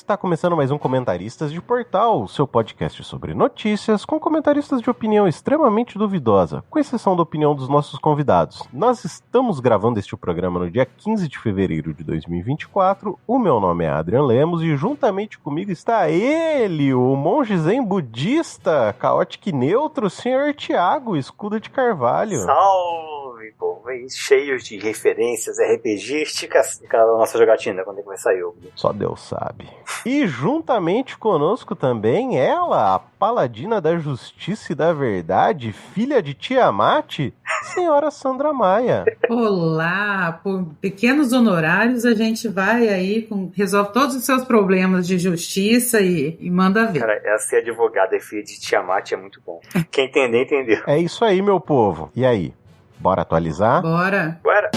Tá começando mais um Comentaristas de Portal, seu podcast sobre notícias, com comentaristas de opinião extremamente duvidosa, com exceção da opinião dos nossos convidados. Nós estamos gravando este programa no dia 15 de fevereiro de 2024, o meu nome é Adrian Lemos e juntamente comigo está ele, o monge zen budista, caótico e neutro, o senhor Thiago, Escudo de Carvalho. Salve, povo, cheios de referências RPGísticas. A nossa jogatina, quando é que vai sair? Só Deus sabe. E juntamente conosco também ela, a paladina da justiça e da verdade, filha de Tiamat, senhora Sandra Maia. Olá, por pequenos honorários a gente vai aí, resolve todos os seus problemas de justiça e manda ver. Cara, essa ser advogada e filha de Tiamat é muito bom. Quem entender, entendeu. É isso aí, meu povo. E aí, bora atualizar? Bora. Bora.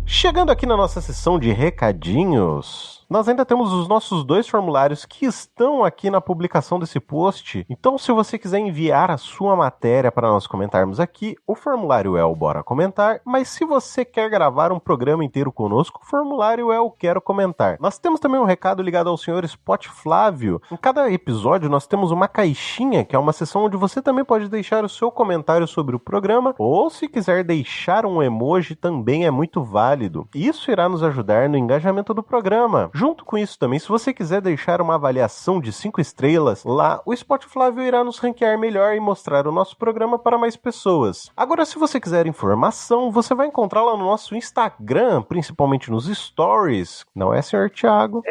Chegando aqui na nossa sessão de recadinhos, nós ainda temos os nossos 2 formulários que estão aqui na publicação desse post. Então, se você quiser enviar a sua matéria para nós comentarmos aqui, o formulário é o Bora Comentar, mas se você quer gravar um programa inteiro conosco, o formulário é o Quero Comentar. Nós temos também um recado ligado ao senhor Spot Flávio. Em cada episódio nós temos uma caixinha, que é uma seção onde você também pode deixar o seu comentário sobre o programa, ou se quiser deixar um emoji também é muito válido. Isso irá nos ajudar no engajamento do programa. Junto com isso também, se você quiser deixar uma avaliação de 5 estrelas, lá o Spot Flávio irá nos ranquear melhor e mostrar o nosso programa para mais pessoas. Agora, se você quiser informação, você vai encontrá-la no nosso Instagram, principalmente nos stories. Não é, senhor Thiago?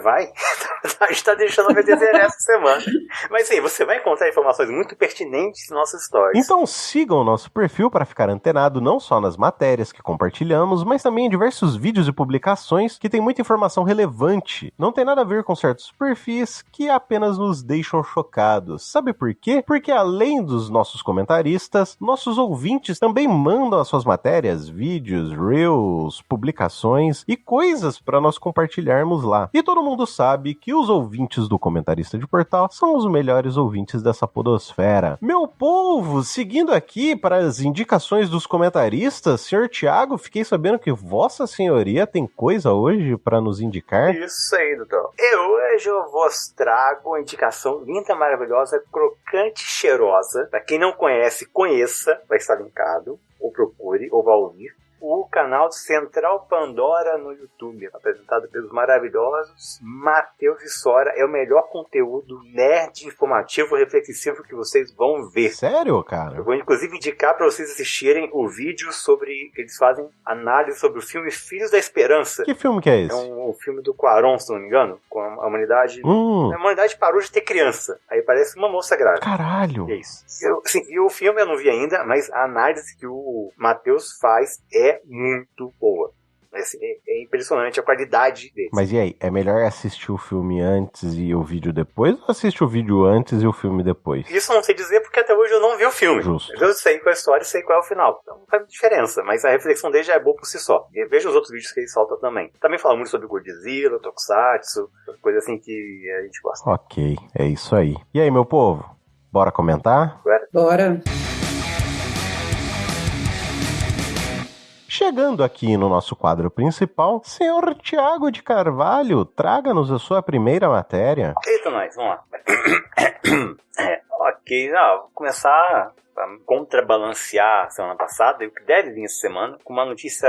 Vai. A gente tá deixando a VTZ essa semana. Mas sim, você vai encontrar informações muito pertinentes nos nossos stories. Então sigam o nosso perfil para ficar antenado não só nas matérias que compartilhamos, mas também em diversos vídeos e publicações que tem muita informação relevante. Não tem nada a ver com certos perfis que apenas nos deixam chocados. Sabe por quê? Porque além dos nossos comentaristas, nossos ouvintes também mandam as suas matérias, vídeos, reels, publicações e coisas para nós compartilharmos lá. E todo mundo sabe que os ouvintes do Comentarista de Portal são os melhores ouvintes dessa podosfera. Meu povo, seguindo aqui para as indicações dos comentaristas, senhor Thiago, fiquei sabendo que Vossa Senhoria tem coisa hoje para nos indicar. Isso aí, doutor. Hoje eu vos trago uma indicação linda, maravilhosa, crocante, cheirosa. Pra quem não conhece, conheça. Vai estar linkado, ou procure, ou vá ouvir. O canal Central Pandora no YouTube, apresentado pelos maravilhosos Matheus e Sora. É o melhor conteúdo nerd, informativo, reflexivo que vocês vão ver. Sério, cara? Eu vou inclusive indicar para vocês assistirem o vídeo sobre... Eles fazem análise sobre o filme Filhos da Esperança. Que filme que é esse? É um filme do Cuarón, se não me engano, com a humanidade... A humanidade parou de ter criança. Aí parece uma moça grávida. Caralho! É isso. E o filme eu não vi ainda, mas a análise que o Matheus faz é muito boa. Assim, é impressionante a qualidade dele. Mas e aí, é melhor assistir o filme antes e o vídeo depois, ou assistir o vídeo antes e o filme depois? Isso eu não sei dizer, porque até hoje eu não vi o filme. Justo. Eu sei qual é a história e sei qual é o final. Então não faz diferença, mas a reflexão dele já é boa por si só. E veja os outros vídeos que ele solta também. Também fala muito sobre Godzilla, Tokusatsu, coisa assim que a gente gosta. Ok, é isso aí. E aí, meu povo, bora comentar? Bora. Chegando aqui no nosso quadro principal, senhor Thiago de Carvalho, traga-nos a sua primeira matéria. Eita, nós, vamos lá. Ok, vou começar a contrabalancear a semana passada, e o que deve vir essa semana, com uma notícia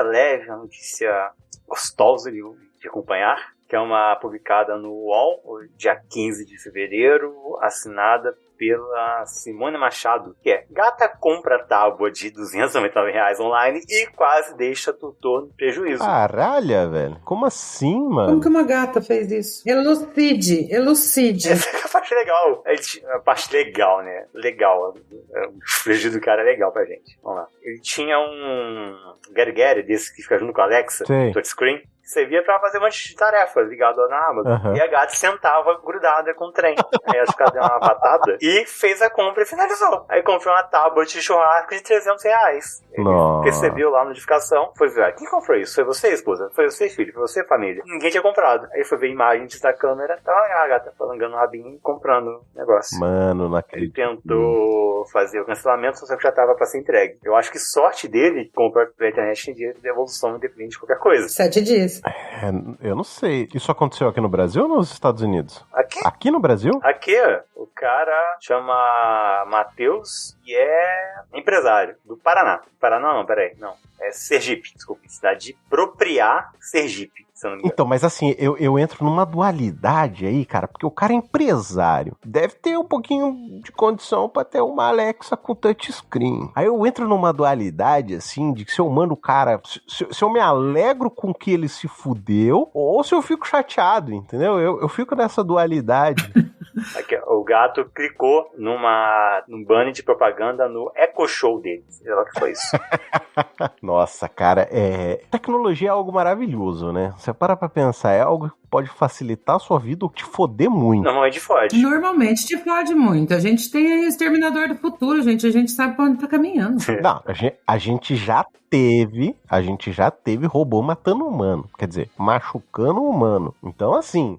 leve, uma notícia gostosa de acompanhar, que é uma publicada no UOL, dia 15 de fevereiro, assinada pela Simone Machado, que é: gata compra tábua de R$299 online e quase deixa tutor no prejuízo. Caralho, velho. Como assim, mano? Como que uma gata fez isso? Elucide. Essa é a parte legal. A parte legal, né? Legal. O prejuízo do cara é legal pra gente. Vamos lá. Ele tinha um Gary desse que fica junto com a Alexa, touchscreen. Você via pra fazer um monte de tarefa ligado na Amazon. E a gata sentava grudada com o trem. Aí acho que ela deu uma patada e fez a compra e finalizou. Aí comprou uma tábua de churrasco de R$300. Ele percebeu lá a notificação, foi ver, quem comprou isso? Foi você, esposa? Foi você, filho? Foi você, família? Ninguém tinha comprado. Aí foi ver imagens da câmera, tava a gata falangando o rabinho e comprando o negócio. Mano, não acredito. Ele tentou fazer o cancelamento, só que já tava pra ser entregue. Eu acho que sorte dele, comprar pela internet em dia de devolução independente de qualquer coisa. 7 dias. Eu não sei. Isso aconteceu aqui no Brasil ou nos Estados Unidos? Aqui? Aqui no Brasil? Aqui, o cara chama Matheus e é empresário do Paraná. Paraná não, peraí. Não, é Sergipe, desculpa. Cidade de Propriá, Sergipe. Então, mas assim, eu entro numa dualidade aí, cara, porque o cara é empresário, deve ter um pouquinho de condição pra ter uma Alexa com touchscreen. Aí eu entro numa dualidade, assim, de que se eu mando o cara, se eu me alegro com que ele se fudeu, ou se eu fico chateado, entendeu? Eu fico nessa dualidade. Aqui, o gato clicou num banner de propaganda no Echo Show dele. Sei lá o que foi isso. Nossa, cara, tecnologia é algo maravilhoso, né? Você para pra pensar, é algo que pode facilitar a sua vida ou te foder muito. Normalmente fode. Normalmente te fode muito. A gente tem aí Exterminador do Futuro, gente. A gente sabe pra onde tá caminhando. Não, a gente já teve robô matando humano. Quer dizer, machucando humano. Então, assim,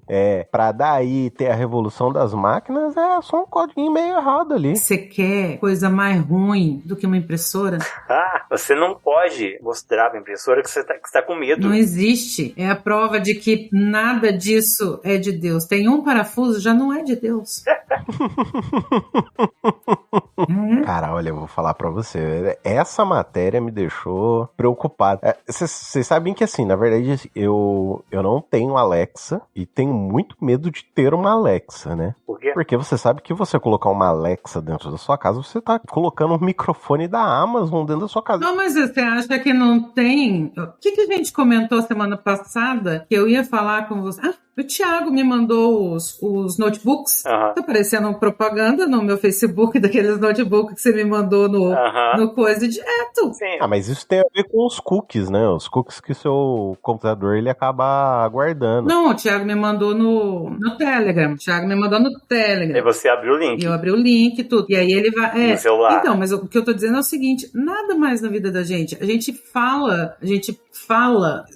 pra daí ter a revolução das máquinas, é só um código meio errado ali. Você quer coisa mais ruim do que uma impressora? Você não pode mostrar pra impressora que você tá com medo. Não existe. É a prova de que nada disso é de Deus. Tem um parafuso, já não é de Deus. Cara, olha, eu vou falar pra você. Essa matéria me deixou preocupado. Vocês sabem que, assim, na verdade, eu não tenho Alexa e tenho muito medo de ter uma Alexa, né? Por quê? Porque você sabe que você colocar uma Alexa dentro da sua casa, você tá colocando um microfone da Amazon dentro da sua casa. Não, mas você acha que não tem? O que a gente comentou semana passada que eu ia falar com você? O Thiago me mandou os notebooks. Tá aparecendo propaganda no meu Facebook daqueles notebooks que você me mandou no coisa direto. Sim. Mas isso tem a ver com os cookies, né? Os cookies que o seu computador ele acaba guardando. Não, o Thiago me mandou no Telegram. O Thiago me mandou no Telegram. Aí você abriu o link. Eu abri o link e tudo. E aí ele vai... No celular. Então, mas o que eu tô dizendo é o seguinte, nada mais na vida da gente. A gente fala,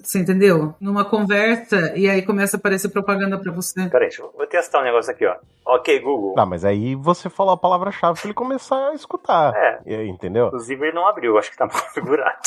você entendeu? Numa conversa e aí começa a aparecer propaganda pra você. Peraí, vou testar um negócio aqui, ó. Ok, Google. Mas aí você falou a palavra-chave pra ele começar a escutar. Entendeu? Inclusive ele não abriu, acho que tá configurado.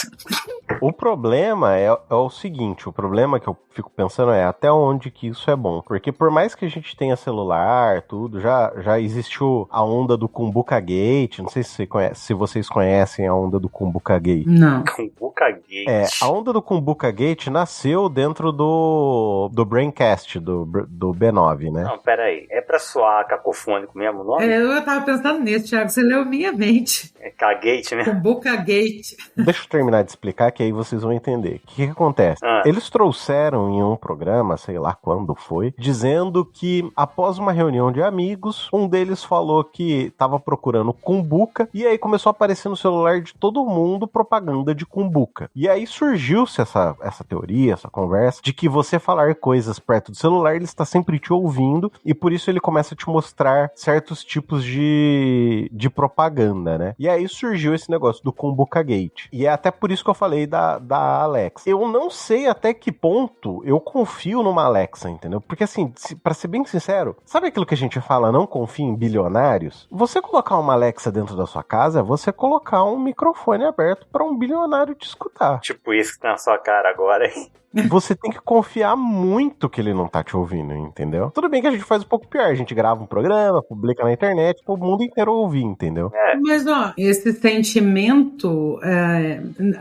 O problema é o seguinte, o problema que eu fico pensando é até onde que isso é bom. Porque por mais que a gente tenha celular, tudo, já existiu a onda do Kumbuka Gate, não sei se vocês conhecem a onda do Kumbuka Gate. Não. Kumbuka Gate. A onda do Kumbuka Gate nasceu dentro do Braincast, do B9, né? Não, peraí. É pra soar cacofônico mesmo o nome? Eu tava pensando nisso, Thiago. Você leu minha mente. É K-Gate, né? Kumbuka Gate. Deixa eu terminar de explicar que aí vocês vão entender. O que acontece? Eles trouxeram em um programa, sei lá quando foi, dizendo que após uma reunião de amigos, um deles falou que tava procurando Kumbuka e aí começou a aparecer no celular de todo mundo propaganda de Kumbuka. E aí surgiu-se essa teoria, essa conversa, de que você falar coisas perto do celular, ele está sempre te ouvindo e por isso ele começa a te mostrar certos tipos de propaganda, né? E aí surgiu esse negócio do Kumbuka Gate. E é até por isso que eu falei da Alexa. Eu não sei até que ponto eu confio numa Alexa, entendeu? Porque assim, pra ser bem sincero, sabe aquilo que a gente fala, não confia em bilionários? Você colocar uma Alexa dentro da sua casa é você colocar um microfone aberto pra um bilionário te escutar. Tipo isso que tá na sua cara agora, hein? Você tem que confiar muito que ele não tá te ouvindo, entendeu? Tudo bem que a gente faz um pouco pior, a gente grava um programa, publica na internet, pro mundo inteiro ouvir, entendeu? Mas, esse sentimento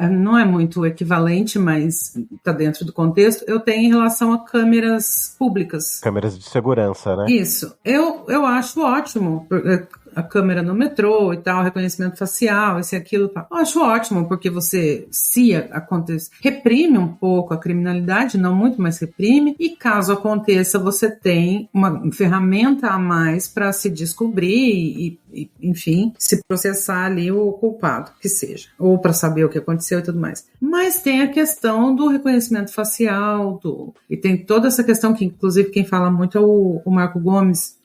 não é muito equivalente, mas tá dentro do contexto, eu tenho em relação a câmeras públicas. Câmeras de segurança, né? Isso. Eu acho ótimo. a câmera no metrô e tal, reconhecimento facial, esse e aquilo, tal. Eu acho ótimo, porque você, se acontecer, reprime um pouco a criminalidade, não muito, mas reprime, e caso aconteça, você tem uma ferramenta a mais para se descobrir e, enfim, se processar ali o culpado, que seja, ou para saber o que aconteceu e tudo mais. Mas tem a questão do reconhecimento facial, e tem toda essa questão que, inclusive, quem fala muito é o Marco Gomes,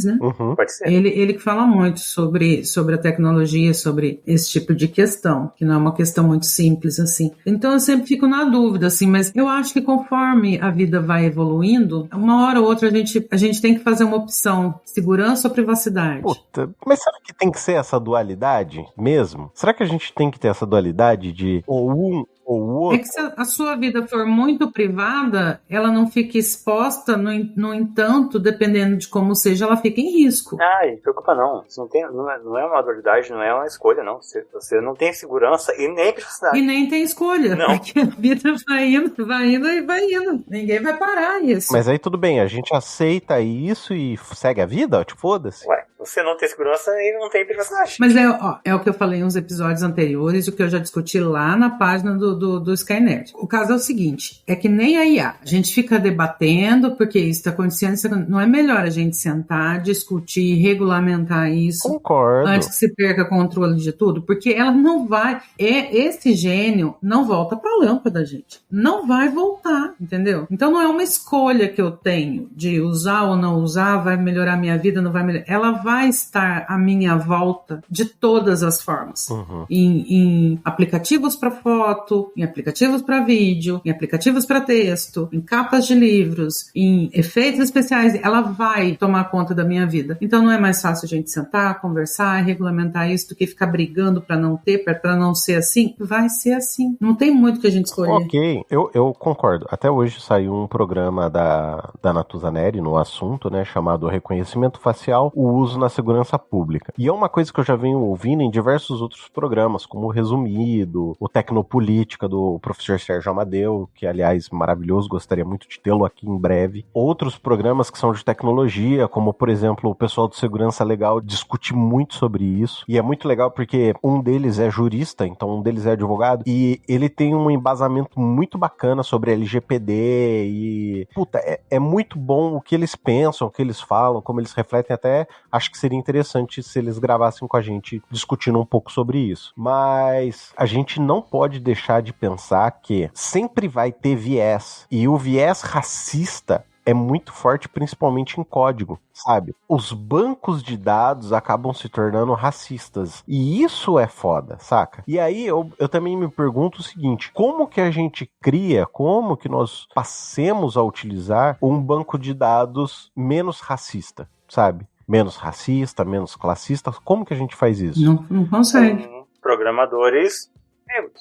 né? Uhum. Pode ser. Ele que fala muito sobre a tecnologia, sobre esse tipo de questão, que não é uma questão muito simples, assim. Então eu sempre fico na dúvida, assim, mas eu acho que conforme a vida vai evoluindo, uma hora ou outra a gente tem que fazer uma opção, segurança ou privacidade. Puta, mas será que tem que ser essa dualidade mesmo? Será que a gente tem que ter essa dualidade de ou um ou o outro? É que se a sua vida for muito privada, ela não fica exposta, no entanto, dependendo de como seja, ela fica em risco. Não preocupa não. Isso não é uma dualidade, não é uma escolha, não. Você não tem segurança e nem privacidade. E nem tem escolha. Não. Porque a vida vai indo e vai indo. Ninguém vai parar isso. Mas aí tudo bem, a gente aceita isso e segue a vida? Tipo, foda-se. Ué, você não tem segurança e não tem privacidade. Mas é o que eu falei em uns episódios anteriores, o que eu já discuti lá na página do Skynet. O caso é o seguinte, é que nem a IA. A gente fica debatendo porque isso está acontecendo, não é melhor a gente sentar, discutir, regulamentar isso. Concordo. Antes que se perca controle de tudo, porque ela não vai, esse gênio não volta para a lâmpada, gente. Não vai voltar, entendeu? Então não é uma escolha que eu tenho de usar ou não usar, vai melhorar minha vida, não vai melhorar. Ela vai estar à minha volta de todas as formas. Uhum. Em aplicativos para foto, em aplicativos para vídeo, em aplicativos para texto, em capas de livros, em efeitos especiais, ela vai tomar conta da minha vida. Então não é mais fácil a gente sentar, conversar, regulamentar isso do que ficar brigando para não ter, para não ser assim? Vai ser assim. Não tem muito que a gente escolher. Ok, eu concordo. Até hoje saiu um programa da Natuza Neri no assunto, né, chamado Reconhecimento Facial, o uso na segurança pública. E é uma coisa que eu já venho ouvindo em diversos outros programas, como o Resumido, o Tecnopolítica do professor Sérgio Amadeu, que aliás maravilhoso, gostaria muito de tê-lo aqui em breve. Outros programas que são de tecnologia, como por exemplo o pessoal do Segurança Legal discute muito sobre isso, e é muito legal porque um deles é jurista, então um deles é advogado, e ele tem um embasamento muito bacana sobre LGPD e, puta, é muito bom o que eles pensam, o que eles falam, como eles refletem. Até acho que seria interessante se eles gravassem com a gente discutindo um pouco sobre isso. Mas a gente não pode deixar de pensar que sempre vai ter viés, e o viés racista é muito forte, principalmente em código, sabe? Os bancos de dados acabam se tornando racistas. E isso é foda, saca? E aí eu também me pergunto o seguinte, como que a gente cria, como que nós passemos a utilizar um banco de dados menos racista, sabe? Menos racista, menos classista, como que a gente faz isso? Não consegue. Programadores...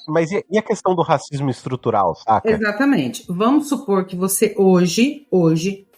Mas e a questão do racismo estrutural, saca? Exatamente. Vamos supor que você hoje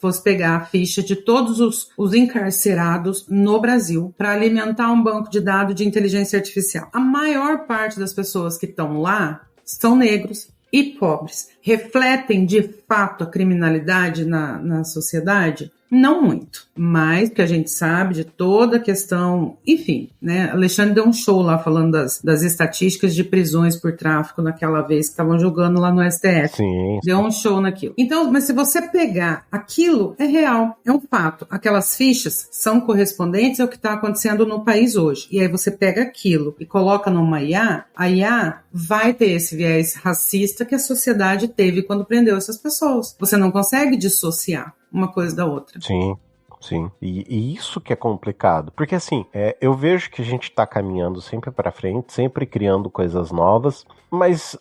fosse pegar a ficha de todos os encarcerados no Brasil para alimentar um banco de dados de inteligência artificial. A maior parte das pessoas que estão lá são negros e pobres. Refletem de fato a criminalidade na sociedade? Não muito, mas que a gente sabe de toda a questão, enfim, né? Alexandre deu um show lá falando das estatísticas de prisões por tráfico naquela vez que estavam julgando lá no STF. Sim. Deu um show naquilo. Então, mas se você pegar aquilo, é real, é um fato. Aquelas fichas são correspondentes ao que está acontecendo no país hoje. E aí você pega aquilo e coloca numa IA, a IA vai ter esse viés racista que a sociedade teve quando prendeu essas pessoas. Você não consegue dissociar uma coisa da outra. Sim. Sim, e isso que é complicado, porque assim, eu vejo que a gente tá caminhando sempre pra frente, sempre criando coisas novas, mas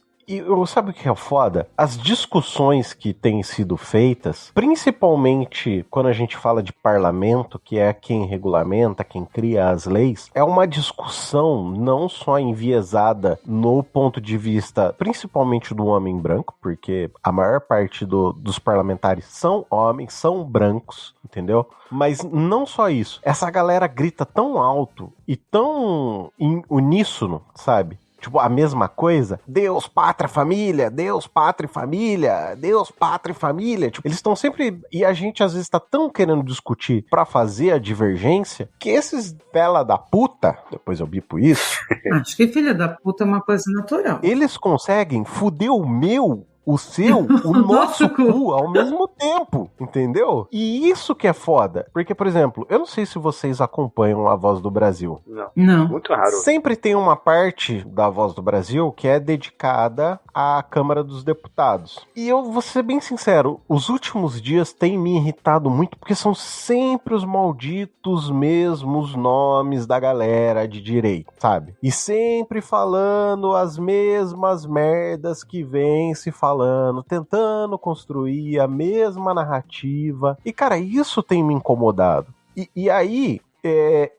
sabe o que é foda? As discussões que têm sido feitas, principalmente quando a gente fala de parlamento, que é quem regulamenta, quem cria as leis, é uma discussão não só enviesada no ponto de vista, principalmente do homem branco, porque a maior parte dos parlamentares são homens, são brancos, entendeu? Mas não só isso, essa galera grita tão alto e tão uníssono, sabe? Tipo, a mesma coisa. Deus, pátria, família. Deus, pátria e família. Deus, pátria e família. Tipo, eles estão sempre... E a gente, às vezes, tá tão querendo discutir pra fazer a divergência que esses fela da puta, depois eu bipo isso... Acho que filha da puta é uma coisa natural. Eles conseguem fuder o meu... o seu, o nosso cu ao mesmo tempo, entendeu? E isso que é foda. Porque, por exemplo, eu não sei se vocês acompanham a Voz do Brasil. Não. Muito raro. Sempre tem uma parte da Voz do Brasil que é dedicada à Câmara dos Deputados. E eu vou ser bem sincero, os últimos dias têm me irritado muito porque são sempre os malditos mesmos nomes da galera de direita, sabe? E sempre falando as mesmas merdas que vem se falando, tentando construir a mesma narrativa. E, cara, isso tem me incomodado. E aí,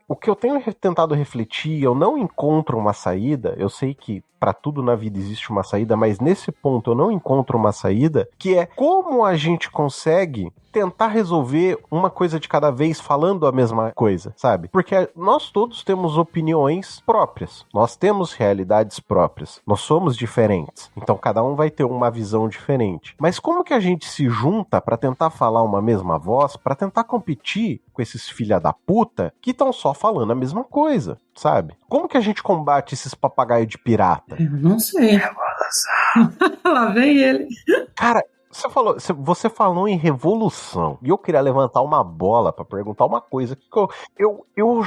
o que eu tenho tentado refletir, eu não encontro uma saída. Eu sei que para tudo na vida existe uma saída, mas nesse ponto eu não encontro uma saída, que é como a gente consegue tentar resolver uma coisa de cada vez falando a mesma coisa, sabe? Porque nós todos temos opiniões próprias, nós temos realidades próprias, nós somos diferentes, então cada um vai ter uma visão diferente. Mas como que a gente se junta pra tentar falar uma mesma voz, pra tentar competir com esses filha da puta que estão só falando a mesma coisa, sabe? Como que a gente combate esses papagaios de pirata? Eu não sei. Lá vem ele. Cara, você falou em revolução, e eu queria levantar uma bola pra perguntar uma coisa que eu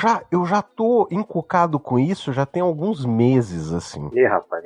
já tô encucado com isso já tem alguns meses, assim. Ih, rapaz.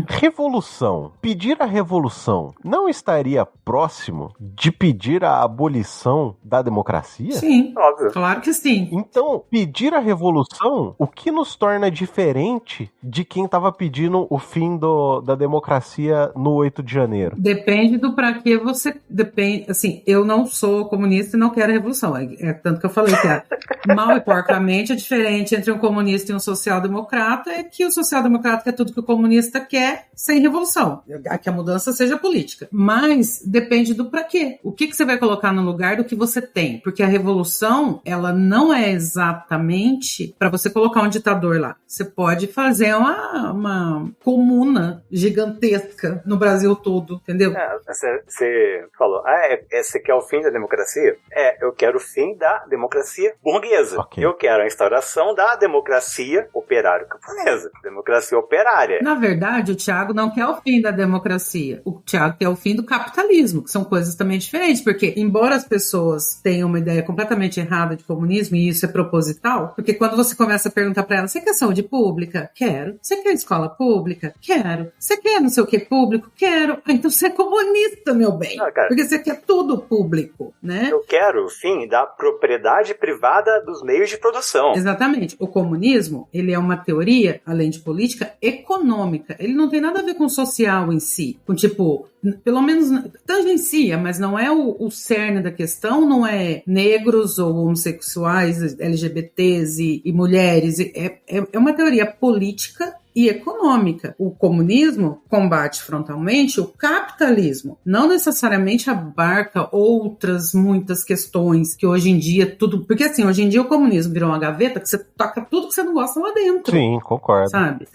Revolução. Pedir a revolução não estaria próximo de pedir a abolição da democracia? Sim, óbvio. Claro que sim. Então, pedir a revolução, o que nos torna diferente de quem tava pedindo o fim da democracia no 8 de janeiro? Depende do pra que você... Depende, assim, eu não sou comunista e não quero a revolução. É tanto que eu falei que mal e porcamente a diferença entre um comunista e um social-democrata é que o social-democrata quer tudo que o comunista quer sem revolução. Que a mudança seja política. Mas depende do pra quê. O que você vai colocar no lugar do que você tem? Porque a revolução, ela não é exatamente para você colocar um ditador lá. Você pode fazer uma comuna gigantesca no Brasil todo, entendeu? Você falou, você quer o fim da democracia? Eu quero o fim da democracia burguesa. Okay. Eu quero a instauração da democracia operário-camponesa. Democracia operária. Na verdade, o Thiago não quer o fim da democracia. O Thiago quer o fim do capitalismo, que são coisas também diferentes, porque embora as pessoas tenham uma ideia completamente errada de comunismo, e isso é proposital, porque quando você começa a perguntar pra ela, você quer saúde pública? Quero. Você quer escola pública? Quero. Você quer não sei o que público? Quero. Então você é comunista, meu bem. Não, cara, porque você quer tudo público, né? Eu quero o fim da propriedade privada dos meios de produção. Exatamente. O comunismo, ele é uma teoria, além de política, econômica. Ele não tem nada a ver com social em si. Com tipo, pelo menos tangencia, mas não é o cerne da questão, não é negros ou homossexuais, LGBTs e mulheres. É uma teoria política e econômica. O comunismo combate frontalmente o capitalismo. Não necessariamente abarca outras muitas questões que hoje em dia tudo... Porque assim, hoje em dia o comunismo virou uma gaveta que você toca tudo que você não gosta lá dentro. Sim, concordo. Sabe?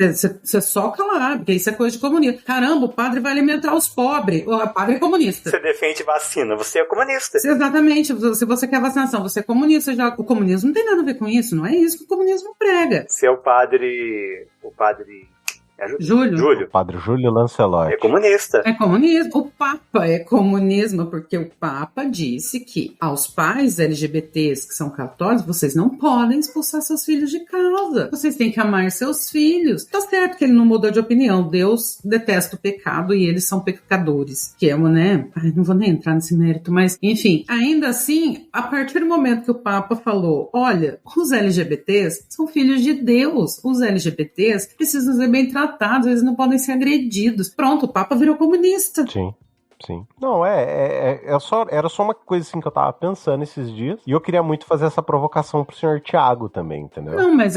Você soca lá, porque isso é coisa de comunista. Caramba, o padre vai alimentar os pobres. O padre é comunista. Você defende vacina, você é comunista. Exatamente. Se você quer vacinação, você é comunista. Já. O comunismo não tem nada a ver com isso. Não é isso que o comunismo prega. Se é o padre Júlio. O padre Júlio Lancelotti. É comunista. É comunismo. O Papa é comunismo, porque o Papa disse que aos pais LGBTs que são católicos, vocês não podem expulsar seus filhos de casa. Vocês têm que amar seus filhos. Tá certo que ele não mudou de opinião. Deus detesta o pecado e eles são pecadores. Que é uma, né? Ai, não vou nem entrar nesse mérito, mas enfim. Ainda assim, a partir do momento que o Papa falou, olha, os LGBTs são filhos de Deus. Os LGBTs precisam ser bem tratados, eles não podem ser agredidos. Pronto, o Papa virou comunista. Sim. Sim. Não, era só uma coisa assim que eu tava pensando esses dias, e eu queria muito fazer essa provocação pro senhor Tiago também, entendeu? Não, mas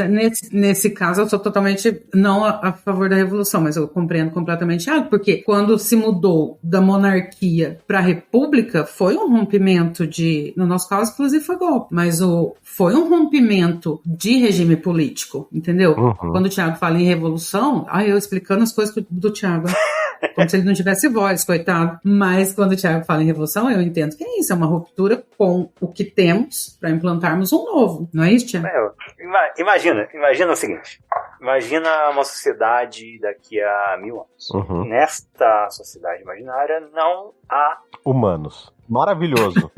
nesse caso eu sou totalmente não a favor da revolução, mas eu compreendo completamente Tiago, porque quando se mudou da monarquia pra república, foi um rompimento no nosso caso, inclusive foi golpe, mas foi um rompimento de regime político, entendeu? Uhum. Quando o Tiago fala em revolução, eu explicando as coisas do Tiago. Como se ele não tivesse voz, coitado. Mas quando o Thiago fala em revolução, eu entendo que é isso, é uma ruptura com o que temos para implantarmos um novo. Não é isso, Thiago? Imagina o seguinte. Imagina uma sociedade daqui a 1000 anos. Uhum. Nesta sociedade imaginária não há humanos. Maravilhoso.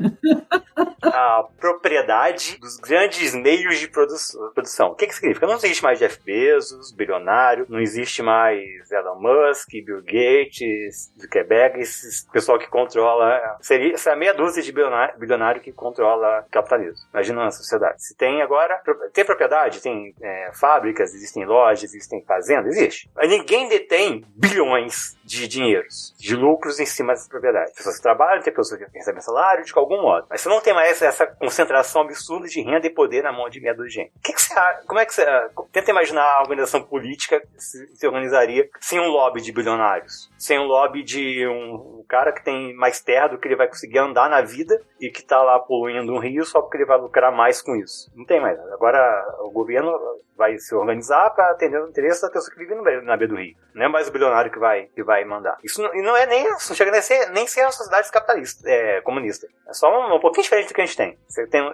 A propriedade dos grandes meios de produção. O que significa? Não existe mais Jeff Bezos, bilionário, não existe mais Elon Musk, Bill Gates, Zuckerberg, esse pessoal que controla. Essa meia dúzia de bilionário que controla o capitalismo. Imagina uma sociedade. Se tem agora, tem propriedade, tem fábricas, existem lojas, existem fazendas, existe. Mas ninguém detém bilhões de dinheiros, de lucros em cima dessa propriedade. Pessoas que trabalham, tem pessoas que recebem salário de algum modo. Mas você não tem mais essa concentração absurda de renda e poder na mão de meia dúzia de gente. O que você acha? Como é que você... Tenta imaginar a organização política que se organizaria sem um lobby de bilionários. Sem um lobby de um cara que tem mais terra do que ele vai conseguir andar na vida e que tá lá poluindo um rio só porque ele vai lucrar mais com isso. Não tem mais. Agora o governo vai se organizar para atender o interesse da pessoa que vive na beira do rio. Não é mais o bilionário que vai mandar. Isso não é não chega nem ser uma sociedade capitalista, comunista. É só um pouquinho diferente do que a gente tem.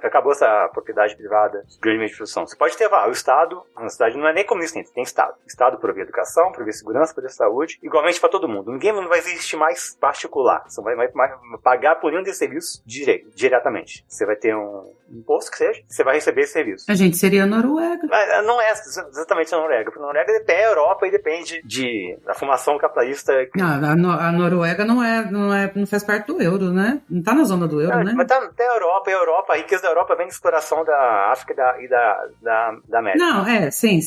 Acabou essa propriedade privada, grande meio de produção. Você pode ter o Estado, uma cidade não é nem comunista, tem Estado. Estado provê educação, provê segurança, provê saúde, igualmente para todo mundo. Ninguém não vai existir mais particular. Você vai pagar por nenhum desses serviços diretamente. Você vai ter um imposto que seja, você vai receber esse serviço. A gente seria a Noruega. Mas não é exatamente a Noruega. Porque a Noruega depende da Europa e depende da formação capitalista. A Noruega não faz parte do euro, né? Não tá na zona do euro, né? Mas tá a Europa, a riqueza da Europa vem da exploração da África e da América. Não, sim.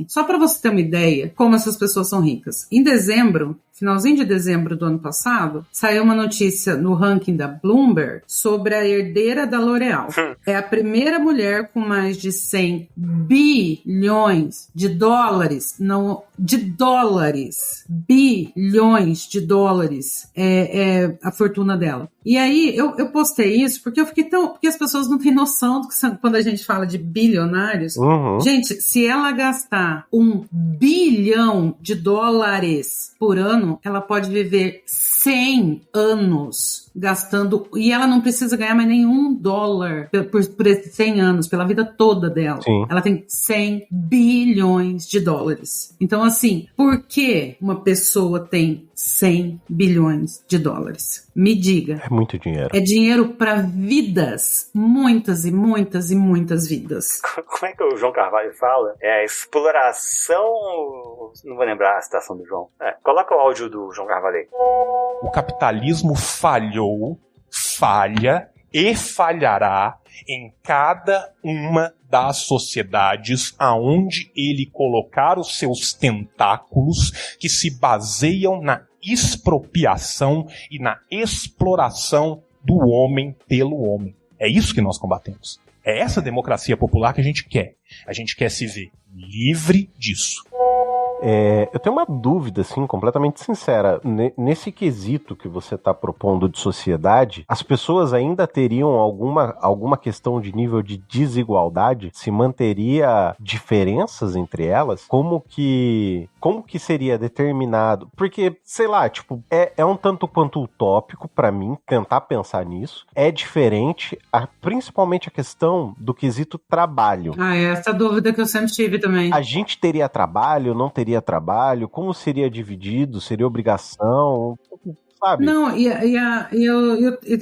Só pra você ter uma ideia, como essas pessoas são ricas. Em dezembro, finalzinho de dezembro do ano passado, saiu uma notícia no ranking da Bloomberg sobre a herdeira da L'Oréal. É a primeira mulher com mais de 100 bilhões de dólares, bilhões de dólares é a fortuna dela. E aí, eu postei isso porque eu fiquei porque as pessoas não têm noção do que quando a gente fala de bilionários. Uhum. Gente, se ela gastar $1 bilhão por ano, ela pode viver 100 anos gastando, e ela não precisa ganhar mais nenhum dólar por esses 100 anos, pela vida toda dela. Sim. Ela tem 100 bilhões de dólares. Então, assim, por que uma pessoa tem 100 bilhões de dólares? Me diga. É muito dinheiro. É dinheiro para vidas. Muitas e muitas e muitas vidas. Como é que o João Carvalho fala? É a exploração... Não vou lembrar a citação do João. Coloca o áudio do João Carvalho aí. O capitalismo falhou, falha e falhará em cada uma das sociedades aonde ele colocar os seus tentáculos que se baseiam na expropriação e na exploração do homem pelo homem. É isso que nós combatemos. É essa democracia popular que a gente quer. A gente quer se ver livre disso. Eu tenho uma dúvida, assim, completamente sincera. Nesse quesito que você está propondo de sociedade, as pessoas ainda teriam alguma questão de nível de desigualdade? Se manteria diferenças entre elas? Como que seria determinado? Porque, sei lá, tipo, é um tanto quanto utópico para mim tentar pensar nisso. É diferente, principalmente a questão do quesito trabalho. Essa dúvida que eu sempre tive também. A gente teria trabalho, não teria trabalho? Como seria dividido? Seria obrigação? Sabe? Não,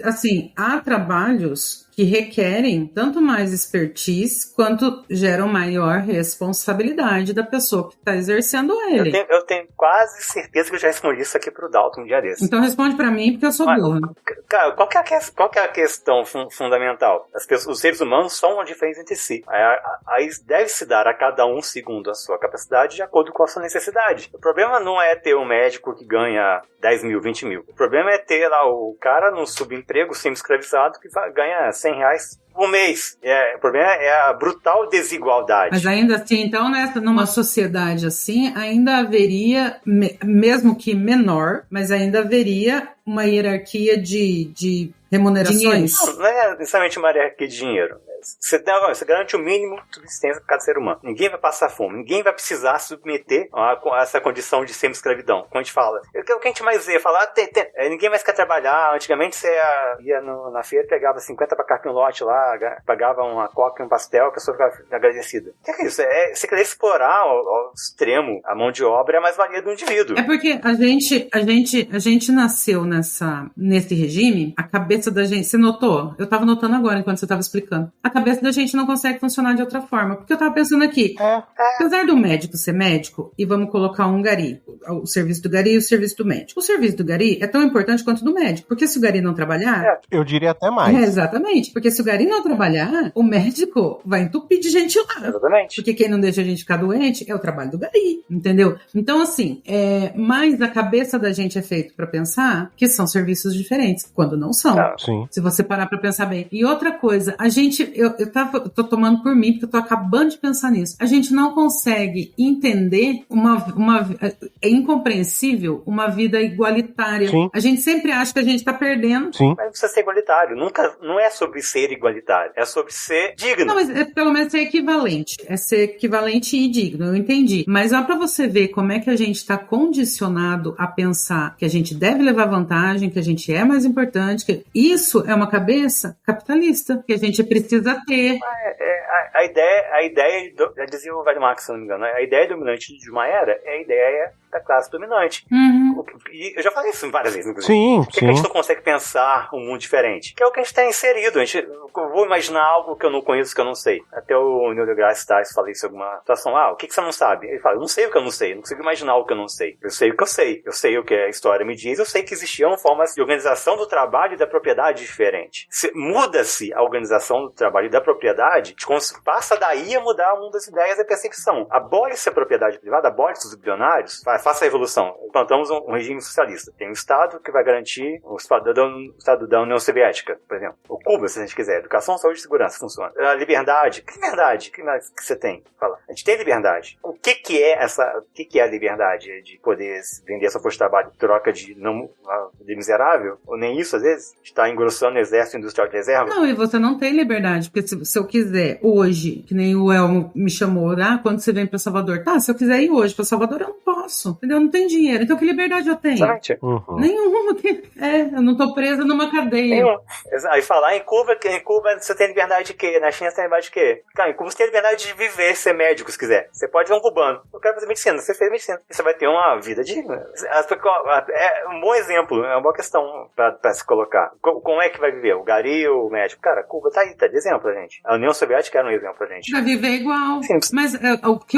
assim, há trabalhos que requerem tanto mais expertise quanto geram maior responsabilidade da pessoa que está exercendo ele. Eu tenho quase certeza que eu já respondi isso aqui pro Dalton um dia desse. Então responde pra mim, porque eu sou burra. Cara, qual que é a questão fundamental? Os seres humanos são diferentes entre si. Aí deve-se dar a cada um segundo a sua capacidade de acordo com a sua necessidade. O problema não é ter um médico que ganha 10 mil, 20 mil. O problema é ter lá o cara no subemprego, semi-escravizado, que ganha 100 reais por mês. O problema é a brutal desigualdade. Mas ainda assim, então, numa sociedade assim, ainda haveria, mesmo que menor, mas ainda haveria uma hierarquia de remunerações. Não é necessariamente uma hierarquia de dinheiro. Você garante o mínimo de subsistência para cada ser humano. Ninguém vai passar fome, ninguém vai precisar se submeter a essa condição de semi-escravidão. Quando a gente fala, o que a gente mais vê? Falar, ninguém mais quer trabalhar. Antigamente você ia na feira, pegava 50 para carpir um lote lá, pagava uma coca e um pastel, a pessoa ficava agradecida. O que é isso? Você querer explorar ao extremo a mão de obra e a mais-valia do indivíduo. É porque a gente nasceu nesse regime, a cabeça da gente, você notou? Eu tava notando agora enquanto você tava explicando. A cabeça da gente não consegue funcionar de outra forma. Porque eu tava pensando aqui, apesar do médico ser médico, e vamos colocar um gari, o serviço do gari e o serviço do médico. O serviço do gari é tão importante quanto o do médico, porque se o gari não trabalhar... Eu diria até mais. Exatamente, porque se o gari não trabalhar, o médico vai entupir de gente lá. Exatamente. Porque quem não deixa a gente ficar doente é o trabalho do gari, entendeu? Então, assim, mas a cabeça da gente é feita pra pensar que são serviços diferentes, quando não são. Sim. Se você parar pra pensar bem. E outra coisa, eu tô tomando por mim, porque eu tô acabando de pensar nisso. A gente não consegue entender é incompreensível uma vida igualitária. Sim. A gente sempre acha que a gente tá perdendo. Sim. Mas precisa ser igualitário. Não é sobre ser igualitário. É sobre ser digno. Não, mas pelo menos ser equivalente. É ser equivalente e digno, eu entendi. Mas ó, pra você ver como é que a gente tá condicionado a pensar que a gente deve levar vantagem, que a gente é mais importante. Que isso é uma cabeça capitalista, que a gente precisa ter. A ideia, já dizia o velho Marx, se não me engano, a ideia dominante de uma era é a ideia da classe dominante. Uhum. E eu já falei isso várias vezes, inclusive. Sim, Por que a gente não consegue pensar um mundo diferente? Que é o que a gente está inserido. Eu vou imaginar algo que eu não conheço, que eu não sei. Até o Neil deGrasse Tyson falou isso em alguma situação. O que você não sabe? Ele fala, eu não sei o que eu não sei. Eu não consigo imaginar o que eu não sei. Eu sei o que eu sei. Eu sei o que a história me diz. Eu sei que existiam formas de organização do trabalho e da propriedade diferentes. Muda-se a organização do trabalho e da propriedade, passa daí a mudar o mundo das ideias e da percepção. Abole-se a propriedade privada, abole-se os bilionários, faça a revolução. Plantamos um regime socialista. Tem um Estado que vai garantir o Estado da União Soviética, por exemplo. O Cuba, se a gente quiser. Educação, saúde e segurança funciona. A liberdade. Que liberdade? Que mais que você tem? Fala. A gente tem liberdade. O que é a liberdade? De poder vender sua força de trabalho em troca de miserável? Ou nem isso, às vezes? Está engrossando o exército industrial de reserva? Não, e você não tem liberdade, porque se eu quiser hoje, que nem o Elmo me chamou, quando você vem pra Salvador, se eu quiser ir hoje pra Salvador, eu não posso, entendeu? Eu não tenho dinheiro, então que liberdade eu tenho? Exatamente. Nenhuma. Eu não tô presa numa cadeia. Nenhuma. Aí falar em Cuba você tem liberdade de quê? Na China você tem liberdade de quê? Cara, em Cuba você tem liberdade de viver, ser médico, se quiser. Você pode ver um cubano. Eu quero fazer medicina, você fez medicina. Você vai ter uma vida digna. É um bom exemplo, é uma boa questão pra se colocar. Como é que vai viver? O gari ou o médico? Cara, Cuba tá aí, tá de exemplo pra gente. A União Soviética era um exemplo pra gente. Pra viver igual. Sim. Mas o que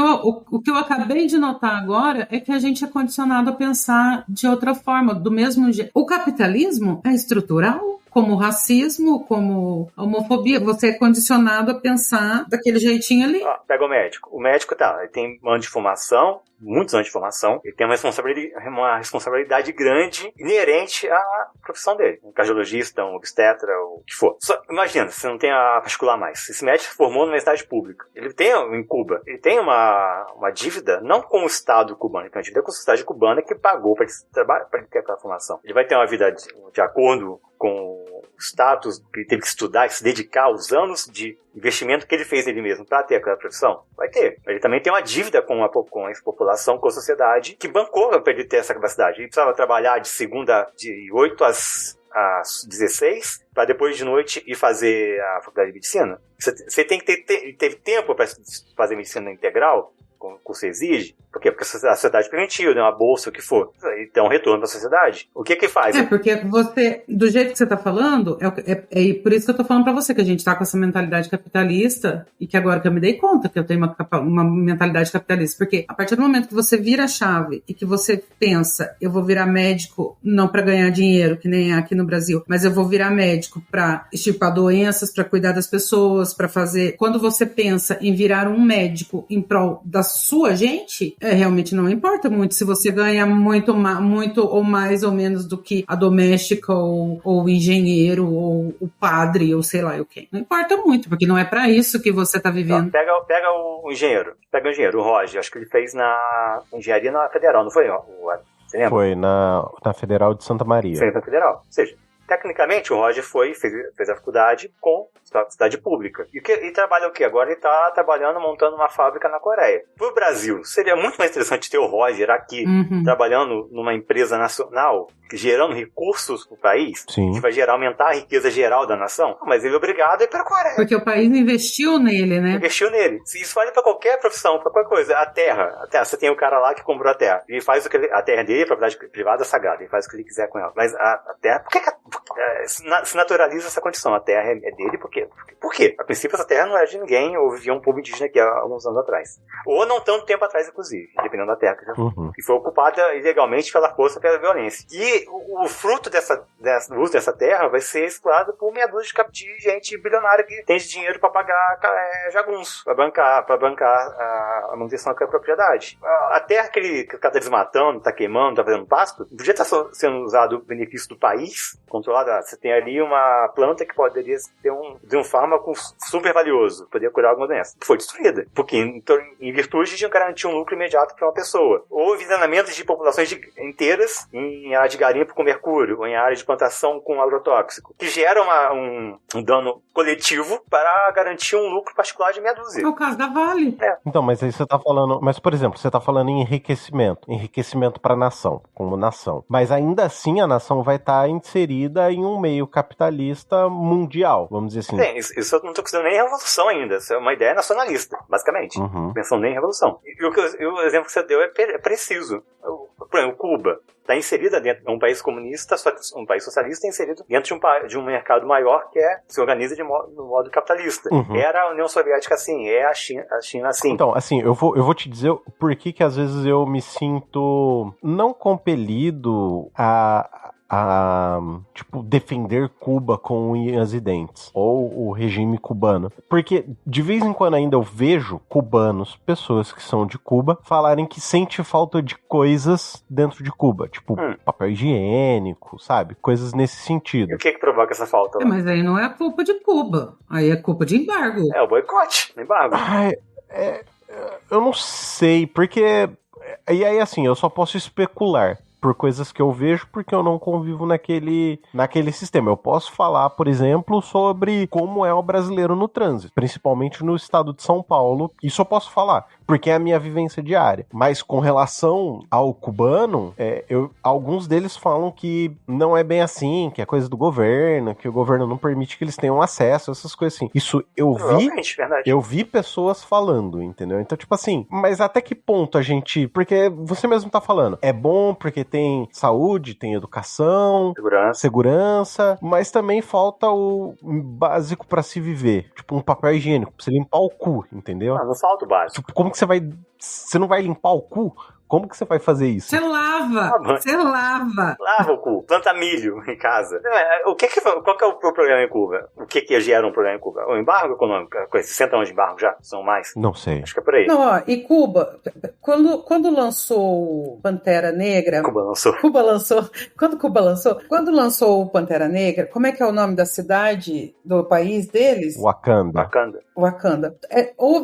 eu acabei de notar agora é que a gente é condicionado a pensar de outra forma, do mesmo jeito. O capitalismo é estrutural? Como o racismo, como a homofobia, você é condicionado a pensar daquele jeitinho ali. Pega o médico. O médico ele tem anos de formação, muitos anos de formação, ele tem uma responsabilidade grande, inerente à profissão dele. Um cardiologista, um obstetra, o que for. Só, imagina, você não tem a particular mais. Esse médico se formou na universidade pública. Ele tem, em Cuba, ele tem uma dívida, não com o Estado cubano, ele tem uma dívida com a sociedade cubana que pagou para ele ter aquela formação. Ele vai ter uma vida de acordo com o status que ele teve que estudar, que se dedicar aos anos de investimento que ele fez nele mesmo para ter aquela profissão. Vai ter. Ele também tem uma dívida com a população, com a sociedade, que bancou para ele ter essa capacidade. Ele precisava trabalhar de 8 às 16, para depois de noite ir fazer a faculdade de medicina. Você tem que teve tempo para fazer medicina integral? como você exige. Por quê? Porque a sociedade permitiu, né? Uma bolsa, o que for. Então, retorno para a sociedade. O que faz? Porque você, do jeito que você está falando, é por isso que eu estou falando para você, que a gente está com essa mentalidade capitalista, e que agora que eu me dei conta que eu tenho uma mentalidade capitalista. Porque a partir do momento que você vira a chave e que você pensa, eu vou virar médico não para ganhar dinheiro, que nem é aqui no Brasil, mas eu vou virar médico para extirpar doenças, para cuidar das pessoas, para fazer... Quando você pensa em virar um médico em prol da sua gente, realmente não importa muito se você ganha muito ou mais ou menos do que a doméstica ou o engenheiro ou o padre ou sei lá o quê. Não importa muito, porque não é para isso que você tá vivendo. Então, pega o engenheiro, o Roger, acho que ele fez na engenharia na Federal, não foi? Você lembra? Foi na Federal de Santa Maria. Foi na Federal. Ou seja, tecnicamente o Roger fez a faculdade com a cidade pública. E trabalha o quê? Agora ele está trabalhando, montando uma fábrica na Coreia. Pro Brasil, seria muito mais interessante ter o Roger aqui, trabalhando numa empresa nacional, gerando recursos pro país, Sim. que vai aumentar a riqueza geral da nação. Mas ele é obrigado a ir pra Coreia. Porque o país investiu nele, né? Investiu nele. Isso vale pra qualquer profissão, pra qualquer coisa. A terra, você tem o cara lá que comprou a terra. Ele faz a terra dele, a propriedade privada é sagrada. Ele faz o que ele quiser com ela. Mas a terra, por que se naturaliza essa condição? A terra é dele, por quê? Por quê? A princípio, essa terra não era de ninguém, ou vivia um povo indígena aqui há alguns anos atrás. Ou não tanto tempo atrás, inclusive, dependendo da terra que já foi. E foi ocupada ilegalmente pela força e pela violência. E o fruto do uso dessa terra vai ser explorado por meia dúzia de gente bilionária que tem dinheiro para pagar jagunço, para bancar a manutenção daquela propriedade. A terra que ele está desmatando, está queimando, está fazendo pasto, podia estar sendo usado o benefício do país, controlado. Você tem ali uma planta que poderia ter um fármaco super valioso, poderia curar alguma doença. Foi destruída, porque em virtude de garantir um lucro imediato para uma pessoa. Ou envenenamento de populações inteiras em área de garimpo com mercúrio, ou em área de plantação com agrotóxico, que gera um dano coletivo para garantir um lucro particular de meia dúzia. É o caso da Vale. Então, mas aí você tá falando... Mas, por exemplo, você tá falando em enriquecimento para a nação, como nação. Mas ainda assim a nação vai estar inserida em um meio capitalista mundial, vamos dizer assim. Sim, isso eu não estou considerando nem revolução ainda. Isso é uma ideia nacionalista, basicamente. Pensando nem em revolução. E o exemplo que você deu é preciso. Por exemplo, Cuba está inserida dentro de um país comunista, só que um país socialista é inserido dentro de um mercado maior que se organiza no modo capitalista. Era a União Soviética assim, é a China assim. Então, assim, eu vou te dizer por que às vezes eu me sinto não compelido a tipo, defender Cuba com unhas e dentes, ou o regime cubano. Porque, de vez em quando ainda eu vejo cubanos, pessoas que são de Cuba, falarem que sente falta de coisas dentro de Cuba, tipo, papel higiênico, sabe? Coisas nesse sentido. E o que provoca essa falta lá? Mas aí não é a culpa de Cuba, aí é culpa de embargo. É o boicote, embargo. Eu não sei, porque... E aí, assim, eu só posso especular por coisas que eu vejo, porque eu não convivo naquele sistema. Eu posso falar, por exemplo, sobre como é o brasileiro no trânsito, principalmente no estado de São Paulo. Isso eu posso falar, porque é a minha vivência diária. Mas com relação ao cubano, alguns deles falam que não é bem assim, que é coisa do governo, que o governo não permite que eles tenham acesso, essas coisas assim. Isso eu vi pessoas falando, entendeu? Então, tipo assim, mas até que ponto a gente... Porque você mesmo tá falando, é bom porque tem saúde, tem educação, segurança, mas também falta o básico pra se viver. Tipo, um papel higiênico, pra você limpar o cu, entendeu? Não falta o básico. Tipo, como que você não vai limpar o cu? Como que você vai fazer isso? Você lava! Lava o cu, planta milho em casa. Qual que é o problema em Cuba? O que gera um problema em Cuba? O embargo econômico? 60 anos de embargo já? São mais? Não sei. Acho que é por aí. Não, e Cuba, quando lançou Pantera Negra... Quando lançou o Pantera Negra, como é que é o nome da cidade, do país deles? Wakanda. Eu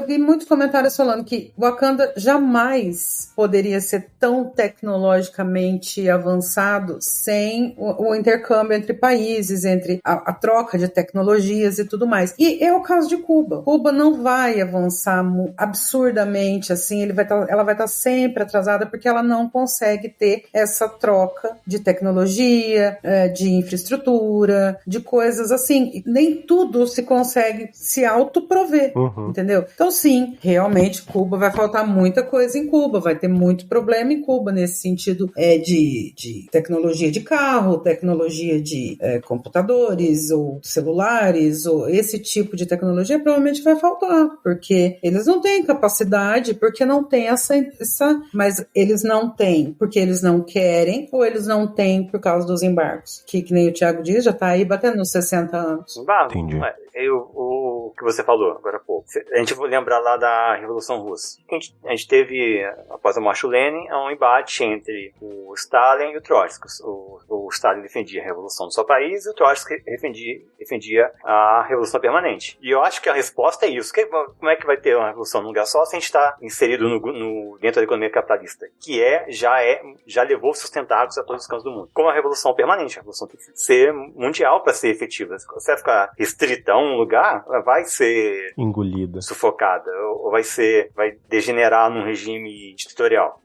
vi muitos comentários falando que Wakanda jamais país poderia ser tão tecnologicamente avançado sem o intercâmbio entre países, entre a troca de tecnologias e tudo mais. E é o caso de Cuba. Cuba não vai avançar absurdamente, assim, ela vai estar sempre atrasada porque ela não consegue ter essa troca de tecnologia, de infraestrutura, de coisas assim. Nem tudo se consegue se autoprover, entendeu? Então, sim, realmente, Cuba vai faltar muita coisa em Cuba, vai ter muito problema em Cuba nesse sentido de tecnologia de carro, tecnologia de computadores ou celulares, ou esse tipo de tecnologia provavelmente vai faltar, porque eles não têm capacidade, porque não tem mas eles não têm porque eles não querem, ou eles não têm por causa dos embargos, que nem o Thiago diz, já tá aí batendo nos 60 anos. Entendi. O que você falou agora há pouco. A gente vai lembrar lá da Revolução Russa. A gente teve, após a morte do Lenin, um embate entre o Stalin e o Trotsky. O Stalin defendia a revolução do seu país e o Trotsky defendia a revolução permanente. E eu acho que a resposta é isso. Como é que vai ter uma revolução num lugar só se a gente está inserido dentro da economia capitalista? Que já levou seus tentáculos a todos os cantos do mundo. Como a revolução permanente. A revolução tem que ser mundial para ser efetiva. Se você vai ficar restrita a um lugar, vai ser engolida, sufocada, ou vai degenerar num regime ditatorial.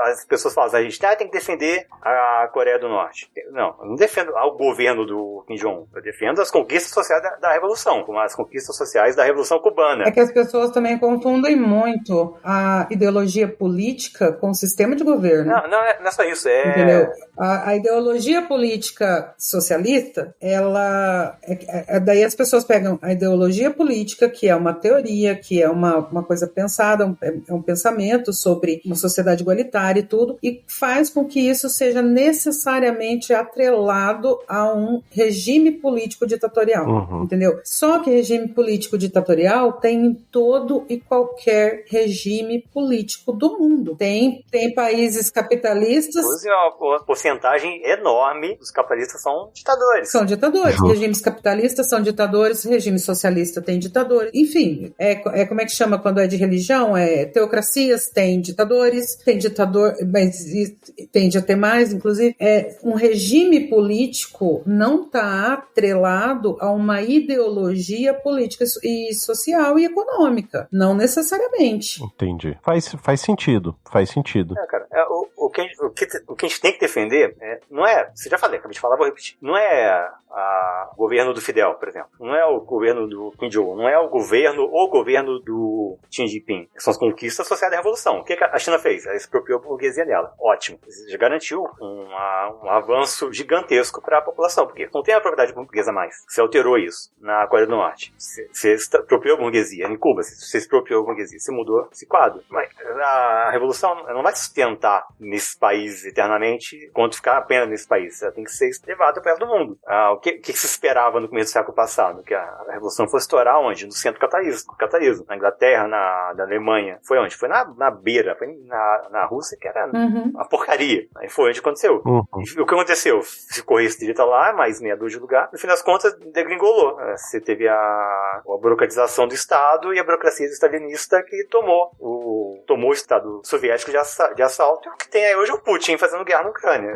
As pessoas falam, a gente tem que defender a Coreia do Norte. Não, eu não defendo o governo do Kim Jong-un, eu defendo as conquistas sociais da Revolução, como as conquistas sociais da Revolução Cubana. É que as pessoas também confundem muito a ideologia política com o sistema de governo. Não é só isso, entendeu? A ideologia política socialista, daí as pessoas pegam a ideologia política, que é uma teoria, que é uma coisa pensada, é um pensamento sobre uma sociedade igualitária e tudo, e faz com que isso seja necessariamente atrelado a um regime político ditatorial, entendeu? Só que regime político ditatorial tem em todo e qualquer regime político do mundo. Tem países capitalistas... Uma porcentagem enorme dos capitalistas são ditadores. São ditadores. Regimes capitalistas são ditadores, regime socialista tem ditadores. Enfim, como é que chama quando é de religião? Teocracias tem ditadores, tem ditador, mas tende a ter mais, inclusive. Um regime político não está atrelado a uma ideologia política e social e econômica. Não necessariamente. Entendi. Faz sentido. Cara, o que a gente tem que defender não é, você já falei, acabei de falar, vou repetir, não é o governo do Fidel, por exemplo, não é o governo do Kim Jong-un, não é o governo do Xi Jinping, são as conquistas sociais da Revolução. O que a China fez? Ela expropriou a burguesia dela, ótimo, já garantiu um avanço gigantesco para a população, porque não tem a propriedade burguesa mais, você alterou isso na Coreia do Norte, você expropriou a burguesia, em Cuba você expropriou a burguesia, você mudou esse quadro, mas a Revolução não vai se sustentar nesse país eternamente quanto ficar apenas nesse país, ela tem que ser levada para o resto do mundo. O que se esperava no começo do século passado? Que a Revolução fosse estourar onde? No centro capitalismo. Na Inglaterra, na Alemanha. Foi onde? Foi na beira, foi na Rússia, que era uma porcaria. Aí foi onde aconteceu. E o que aconteceu? Ficou restrita lá, mais meia dúzia de lugar. No fim das contas, degringolou. Você teve a burocratização do Estado e a burocracia stalinista que tomou o Estado soviético de assalto. E o que tem aí hoje é o Putin fazendo guerra na Ucrânia.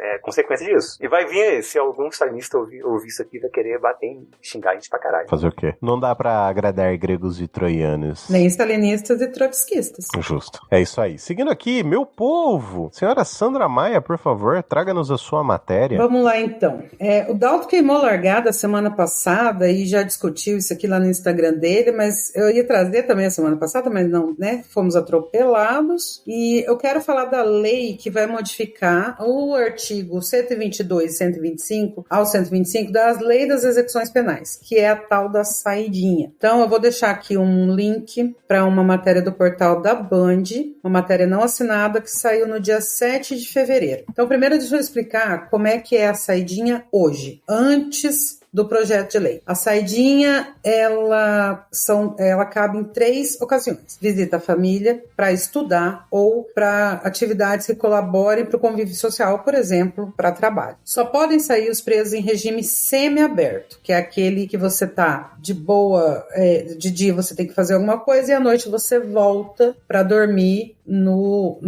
É consequência disso. E vai vir, se algum stalinista ouvir isso aqui, vai querer bater e xingar a gente pra caralho. Fazer o quê? Não dá pra agradar gregos e troianos. Nem stalinistas e trotskistas. Justo. É isso aí. Seguindo aqui, meu povo. Senhora Sandra Maia, por favor, traga-nos a sua matéria. Vamos lá, então. O Dalton queimou largada semana passada e já discutiu isso aqui lá no Instagram dele, mas eu ia trazer também a semana passada, mas não, né? Fomos atropelados. E eu quero falar da lei que vai modificar o artigo 122 e 125 ao 125 das leis das execuções penais, que é a tal da saidinha. Então, eu vou deixar aqui um link para uma matéria do portal da Band, uma matéria não assinada que saiu no dia 7 de fevereiro. Então, primeiro deixa eu explicar como é que é a saidinha hoje, antes do projeto de lei. A saidinha, ela cabe em 3 ocasiões. Visita à família, para estudar ou para atividades que colaborem para o convívio social, por exemplo, para trabalho. Só podem sair os presos em regime semiaberto, que é aquele que você tá de boa, de dia você tem que fazer alguma coisa e à noite você volta para dormir no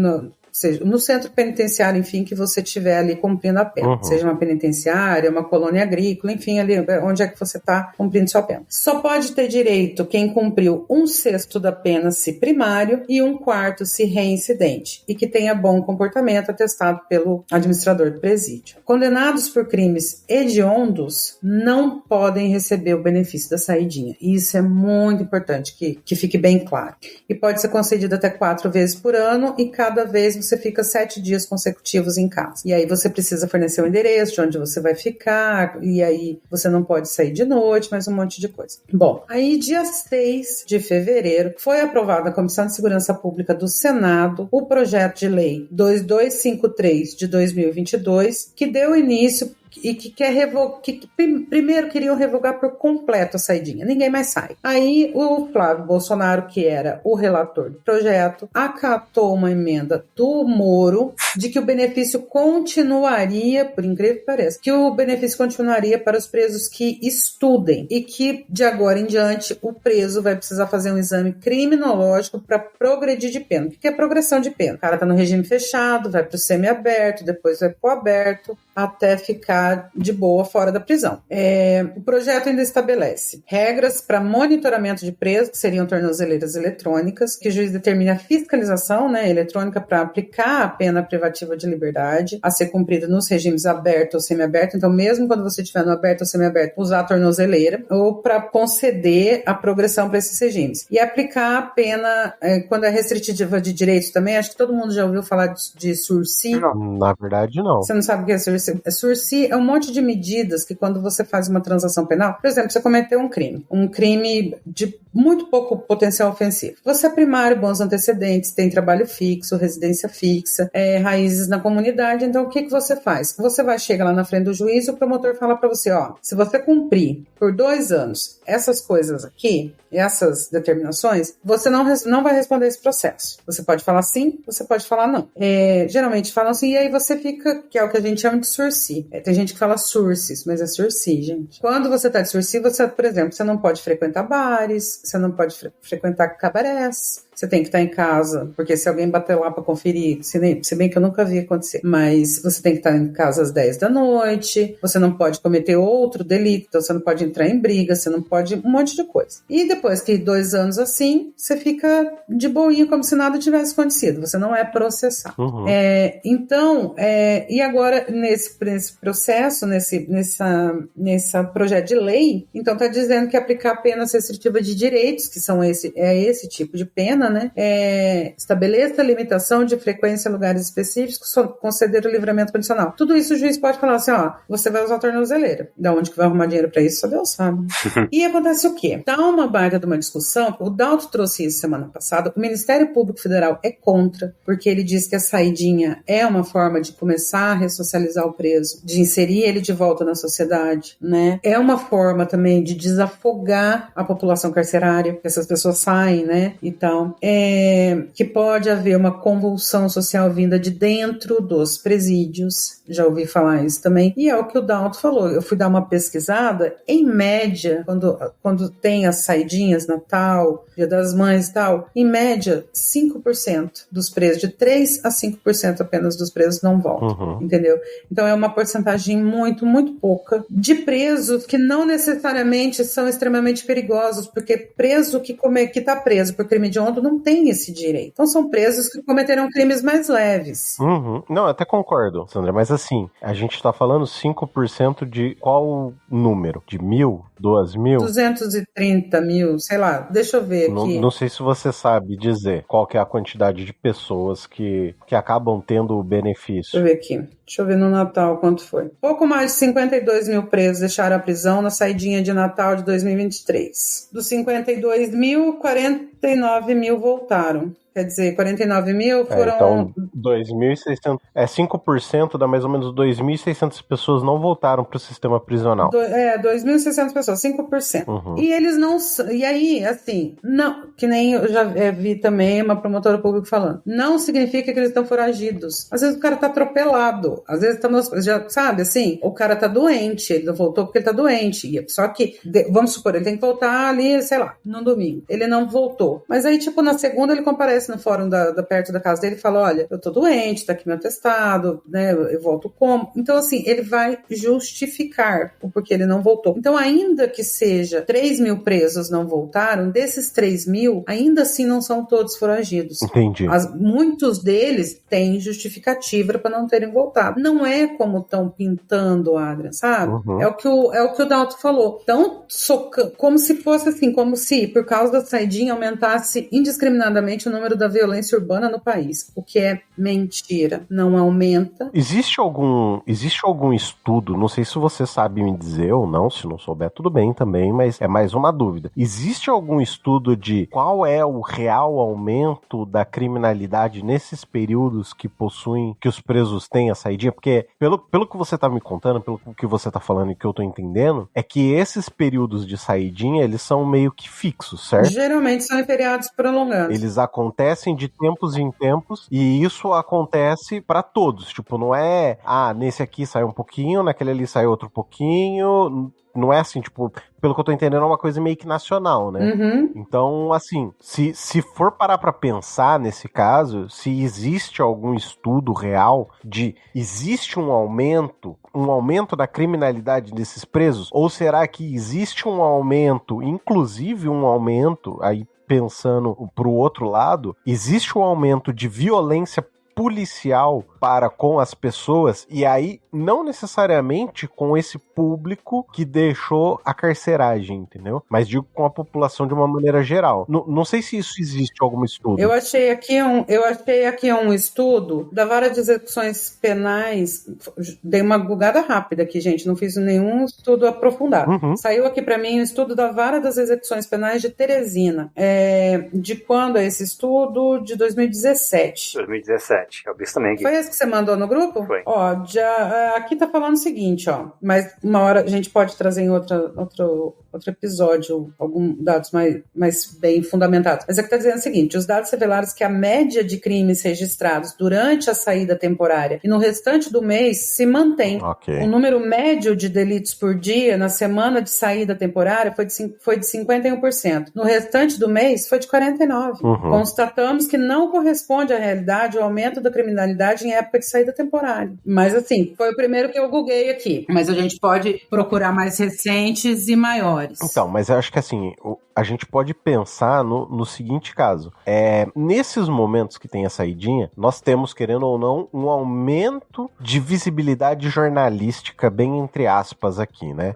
centro penitenciário, enfim, que você estiver ali cumprindo a pena. Seja uma penitenciária, uma colônia agrícola, enfim, ali onde é que você está cumprindo sua pena. Só pode ter direito quem cumpriu 1/6 da pena se primário e 1/4 se reincidente, e que tenha bom comportamento atestado pelo administrador do presídio. Condenados por crimes hediondos não podem receber o benefício da saidinha. E isso é muito importante que fique bem claro. E pode ser concedido até 4 vezes por ano e cada vez você fica 7 dias consecutivos em casa. E aí você precisa fornecer o endereço de onde você vai ficar, e aí você não pode sair de noite, mas um monte de coisa. Bom, aí dia 6 de fevereiro foi aprovado na Comissão de Segurança Pública do Senado o projeto de lei 2253 de 2022, que deu início e que primeiro queriam revogar por completo a saidinha. Ninguém mais sai. Aí o Flávio Bolsonaro, que era o relator do projeto, acatou uma emenda do Moro de que o benefício continuaria, por incrível que pareça, que o benefício continuaria para os presos que estudem e que de agora em diante o preso vai precisar fazer um exame criminológico para progredir de pena. O que é progressão de pena? O cara tá no regime fechado, vai para o semiaberto, depois vai para o aberto, até ficar de boa fora da prisão. O projeto ainda estabelece regras para monitoramento de presos, que seriam tornozeleiras eletrônicas, que o juiz determine a fiscalização, eletrônica para aplicar a pena privativa de liberdade, a ser cumprida nos regimes aberto ou semiaberto. Então, mesmo quando você estiver no aberto ou semiaberto, usar a tornozeleira, ou para conceder a progressão para esses regimes. E aplicar a pena, quando é restritiva de direitos também, acho que todo mundo já ouviu falar de sursi. Não, na verdade, não. Você não sabe o que é sursi? Sursi é um monte de medidas que quando você faz uma transação penal, por exemplo, você cometeu um crime de muito pouco potencial ofensivo. Você é primário, bons antecedentes, tem trabalho fixo, residência fixa, raízes na comunidade, então o que você faz? Você chega lá na frente do juiz e o promotor fala para você, se você cumprir por 2 anos essas coisas aqui, essas determinações, você não vai responder esse processo. Você pode falar sim, você pode falar não. Geralmente falam assim, e aí você fica, que é o que a gente chama de sursi. Tem gente que fala sursis, mas é sursi, gente. Quando você tá de sursi, você, por exemplo, você não pode frequentar bares, você não pode frequentar cabarés, você tem que estar em casa, porque se alguém bater lá para conferir, se bem que eu nunca vi acontecer, mas você tem que estar em casa às 10 da noite, você não pode cometer outro delito, então você não pode entrar em briga, você não pode um monte de coisa. E depois que 2 anos assim, você fica de boinha como se nada tivesse acontecido, você não é processado. Então, e agora nesse processo, nessa projeto de lei, então está dizendo que aplicar penas restritivas de direitos, que são esse tipo de pena, estabeleça a limitação de frequência em lugares específicos, conceder o livramento condicional. Tudo isso o juiz pode falar assim, você vai usar a tornozeleira. Da onde que vai arrumar dinheiro para isso, só Deus sabe. E acontece o quê? Dá uma baita de uma discussão, o Dalto trouxe isso semana passada, o Ministério Público Federal é contra, porque ele diz que a saidinha é uma forma de começar a ressocializar o preso, de inserir ele de volta na sociedade, É uma forma também de desafogar a população carcerária, que essas pessoas saem, Então, que pode haver uma convulsão social vinda de dentro dos presídios, já ouvi falar isso também, e é o que o Dalto falou. Eu fui dar uma pesquisada, em média, quando tem as saidinhas, Natal, Dia das Mães e tal, em média, 5% dos presos, de 3 a 5% apenas dos presos não voltam, entendeu? Então é uma porcentagem muito, muito pouca de presos que não necessariamente são extremamente perigosos, porque preso que tá preso por crime hediondo não tem esse direito. Então são presos que cometeram crimes mais leves. Não, eu até concordo, Sandra, mas assim, a gente tá falando 5% de qual número? De 1.000? 2.000? 230 mil, sei lá, deixa eu ver aqui. Não sei se você sabe dizer qual que é a quantidade de pessoas que acabam tendo o benefício. Deixa eu ver aqui. Deixa eu ver no Natal quanto foi. Pouco mais de 52 mil presos deixaram a prisão na saidinha de Natal de 2023. Dos 52 mil, 49 mil voltaram. Quer dizer, 49 mil foram... Então, 2.600... 5% dá mais ou menos 2.600 pessoas não voltaram para o sistema prisional. 2.600 pessoas, 5%. Uhum. E eles não... E aí, assim, não... Que nem eu já vi também uma promotora pública falando. Não significa que eles estão foragidos. Às vezes o cara tá atropelado. Às vezes tá já sabe, assim, o cara tá doente. Ele não voltou porque ele tá doente. Só que, vamos supor, ele tem que voltar ali, sei lá, no domingo. Ele não voltou. Mas aí, tipo, na segunda ele comparece no fórum perto da casa dele e fala, olha, eu tô doente, tá aqui meu atestado, né, eu volto como? Então, assim, ele vai justificar o porquê ele não voltou. Então, ainda que seja 3 mil presos não voltaram, desses 3 mil, ainda assim não são todos foragidos. Entendi. Muitos deles têm justificativa para não terem voltado. Não é como estão pintando, Adrian, sabe? Uhum. É o que o Dalton falou. Então, como se fosse assim, como se por causa da saidinha aumentasse indiscriminadamente o número da violência urbana no país, o que é mentira. Não aumenta. Existe algum estudo, não sei se você sabe me dizer ou não, se não souber tudo bem também, mas é mais uma dúvida. Existe algum estudo de qual é o real aumento da criminalidade nesses períodos que os presos têm a saidinha? Porque pelo que você tá me contando, pelo que você tá falando e que eu tô entendendo, é que esses períodos de saidinha, eles são meio que fixos, certo? Geralmente são em feriados prolongados. Eles acontecem de tempos em tempos e isso acontece pra todos. Tipo, não é, nesse aqui sai um pouquinho, naquele ali sai outro pouquinho. Não é assim, tipo, pelo que eu tô entendendo, é uma coisa meio que nacional, né? Uhum. Então, assim, se for parar pra pensar nesse caso, se existe algum estudo real existe um aumento da criminalidade desses presos? Ou será que existe um aumento, inclusive um aumento, aí pensando pro outro lado, existe um aumento de violência policial para com as pessoas, e aí não necessariamente com esse público que deixou a carceragem, entendeu? Mas digo com a população de uma maneira geral. Não sei se isso existe algum estudo. Eu achei aqui um estudo da Vara de Execuções Penais. Dei uma bugada rápida aqui, gente, não fiz nenhum estudo aprofundado. Uhum. Saiu aqui para mim um estudo da Vara das Execuções Penais de Teresina. De quando é esse estudo? De 2017. 2017, eu vi isso também aqui. Foi esse que você mandou no grupo? Foi. Ó, aqui tá falando o seguinte, ó, mas uma hora a gente pode trazer em outro episódio alguns dados mais bem fundamentados. Mas aqui tá dizendo o seguinte, os dados revelaram que a média de crimes registrados durante a saída temporária e no restante do mês se mantém. Okay. O número médio de delitos por dia na semana de saída temporária foi de 51%. No restante do mês foi de 49%. Uhum. Constatamos que não corresponde à realidade o aumento da criminalidade em época de saída temporária. Mas assim, foi o primeiro que eu googlei aqui. Mas a gente pode procurar mais recentes e maiores. Então, mas eu acho que assim, a gente pode pensar no seguinte caso. Nesses momentos que tem a saidinha, nós temos, querendo ou não, um aumento de visibilidade jornalística, bem entre aspas aqui, né?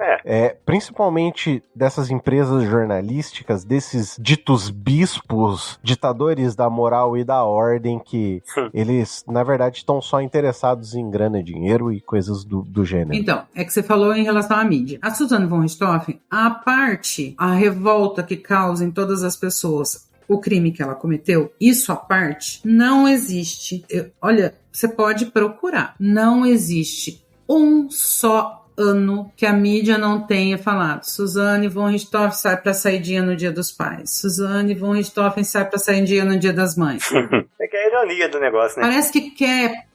Principalmente dessas empresas jornalísticas, desses ditos bispos, ditadores da moral e da ordem, que eles, na verdade, estão só interessados em grana, dinheiro e coisas do gênero. Então, é que você falou em relação à mídia. A Suzane von Richthofen, a revolta que causa em todas as pessoas o crime que ela cometeu, isso à parte, não existe. Olha, você pode procurar. Não existe um só ano que a mídia não tenha falado Suzane von Richthofen sai pra saidinha no Dia dos Pais. Suzane von Richthofen sai pra saidinha no Dia das Mães. É que é a ironia do negócio, né? Parece que quer...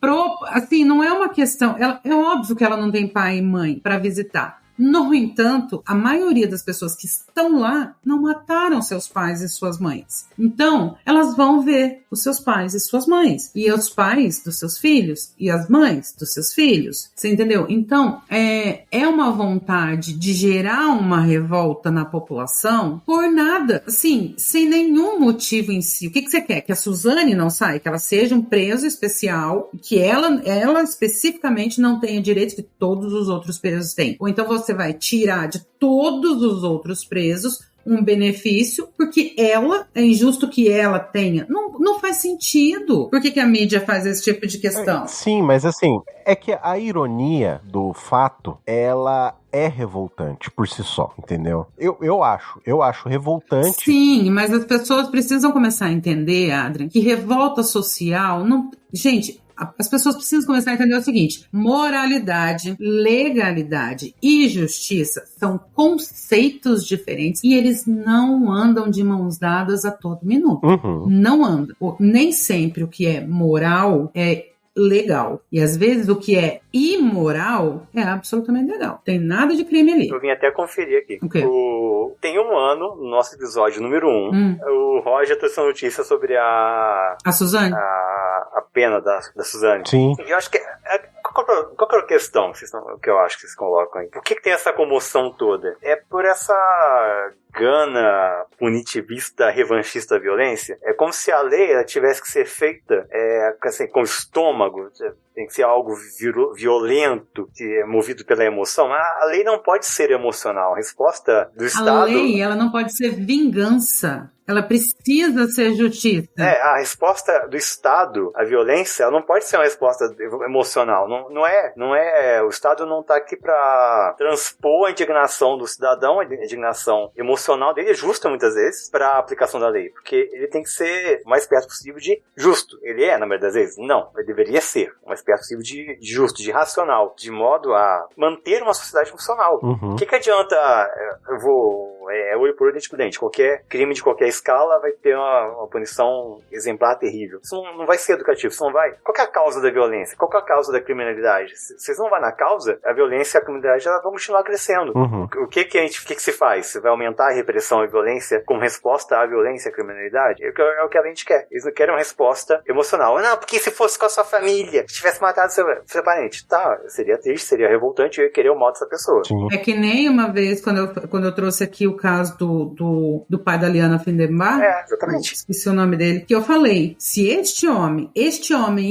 Assim, não é uma questão... É óbvio que ela não tem pai e mãe pra visitar. No entanto, a maioria das pessoas que estão lá não mataram seus pais e suas mães. Então, elas vão ver os seus pais e suas mães. E os pais dos seus filhos e as mães dos seus filhos. Você entendeu? Então, é uma vontade de gerar uma revolta na população por nada. Assim, sem nenhum motivo em si. O que você quer? Que a Suzane não saia? Que ela seja um preso especial? Que ela especificamente não tenha direitos que todos os outros presos têm? Ou então você vai tirar de todos os outros presos um benefício, porque é injusto que ela tenha. Não Não faz sentido. Por que a mídia faz esse tipo de questão? Sim, mas assim, é que a ironia do fato, ela é revoltante por si só, entendeu? Eu acho revoltante. Sim, mas as pessoas precisam começar a entender, Adrian, que revolta social não... Gente, as pessoas precisam começar a entender o seguinte: moralidade, legalidade e justiça são conceitos diferentes e eles não andam de mãos dadas a todo minuto. Não andam. Nem sempre o que é moral é legal. E às vezes o que é imoral é absolutamente legal. Tem nada de crime ali. Eu vim até conferir aqui. O quê? Tem um ano, no nosso episódio número 1, o Roger trouxe uma notícia sobre a Suzane? A pena da Suzane. Sim. E eu acho que... Qual que é a questão que eu acho que vocês colocam aí? Por que tem essa comoção toda? É por essa gana punitivista, revanchista da violência? É como se a lei ela tivesse que ser feita assim, com estômago, tem que ser algo violento, movido pela emoção. A lei não pode ser emocional. A resposta do Estado... A lei ela não pode ser vingança. Ela precisa ser justiça. A resposta do Estado à violência, ela não pode ser uma resposta emocional. Não é. O Estado não está aqui para transpor a indignação do cidadão, a indignação emocional dele é justa muitas vezes para a aplicação da lei, porque ele tem que ser o mais perto possível de justo. Ele na maioria das vezes? Não. Ele deveria ser o mais perto possível de justo, de racional, de modo a manter uma sociedade funcional. O que adianta olho por olho, dente por dente. Qualquer crime de qualquer escala vai ter uma punição exemplar terrível. Isso não vai ser educativo, isso não vai. Qual que é a causa da violência? Qual que é a causa da criminalidade? Se vocês não vão na causa, a violência e a criminalidade elas vão continuar crescendo. O que se faz? Você vai aumentar a repressão e a violência como resposta à violência e à criminalidade? É o que a gente quer. Eles não querem uma resposta emocional. Não, porque se fosse com a sua família, se tivesse matado seu parente, tá, seria triste, seria revoltante, eu ia querer o mal dessa pessoa. Sim. É que nem uma vez, quando eu trouxe aqui o caso do pai da Liana Findenbach, exatamente. Esqueci o nome dele, que eu falei, se este homem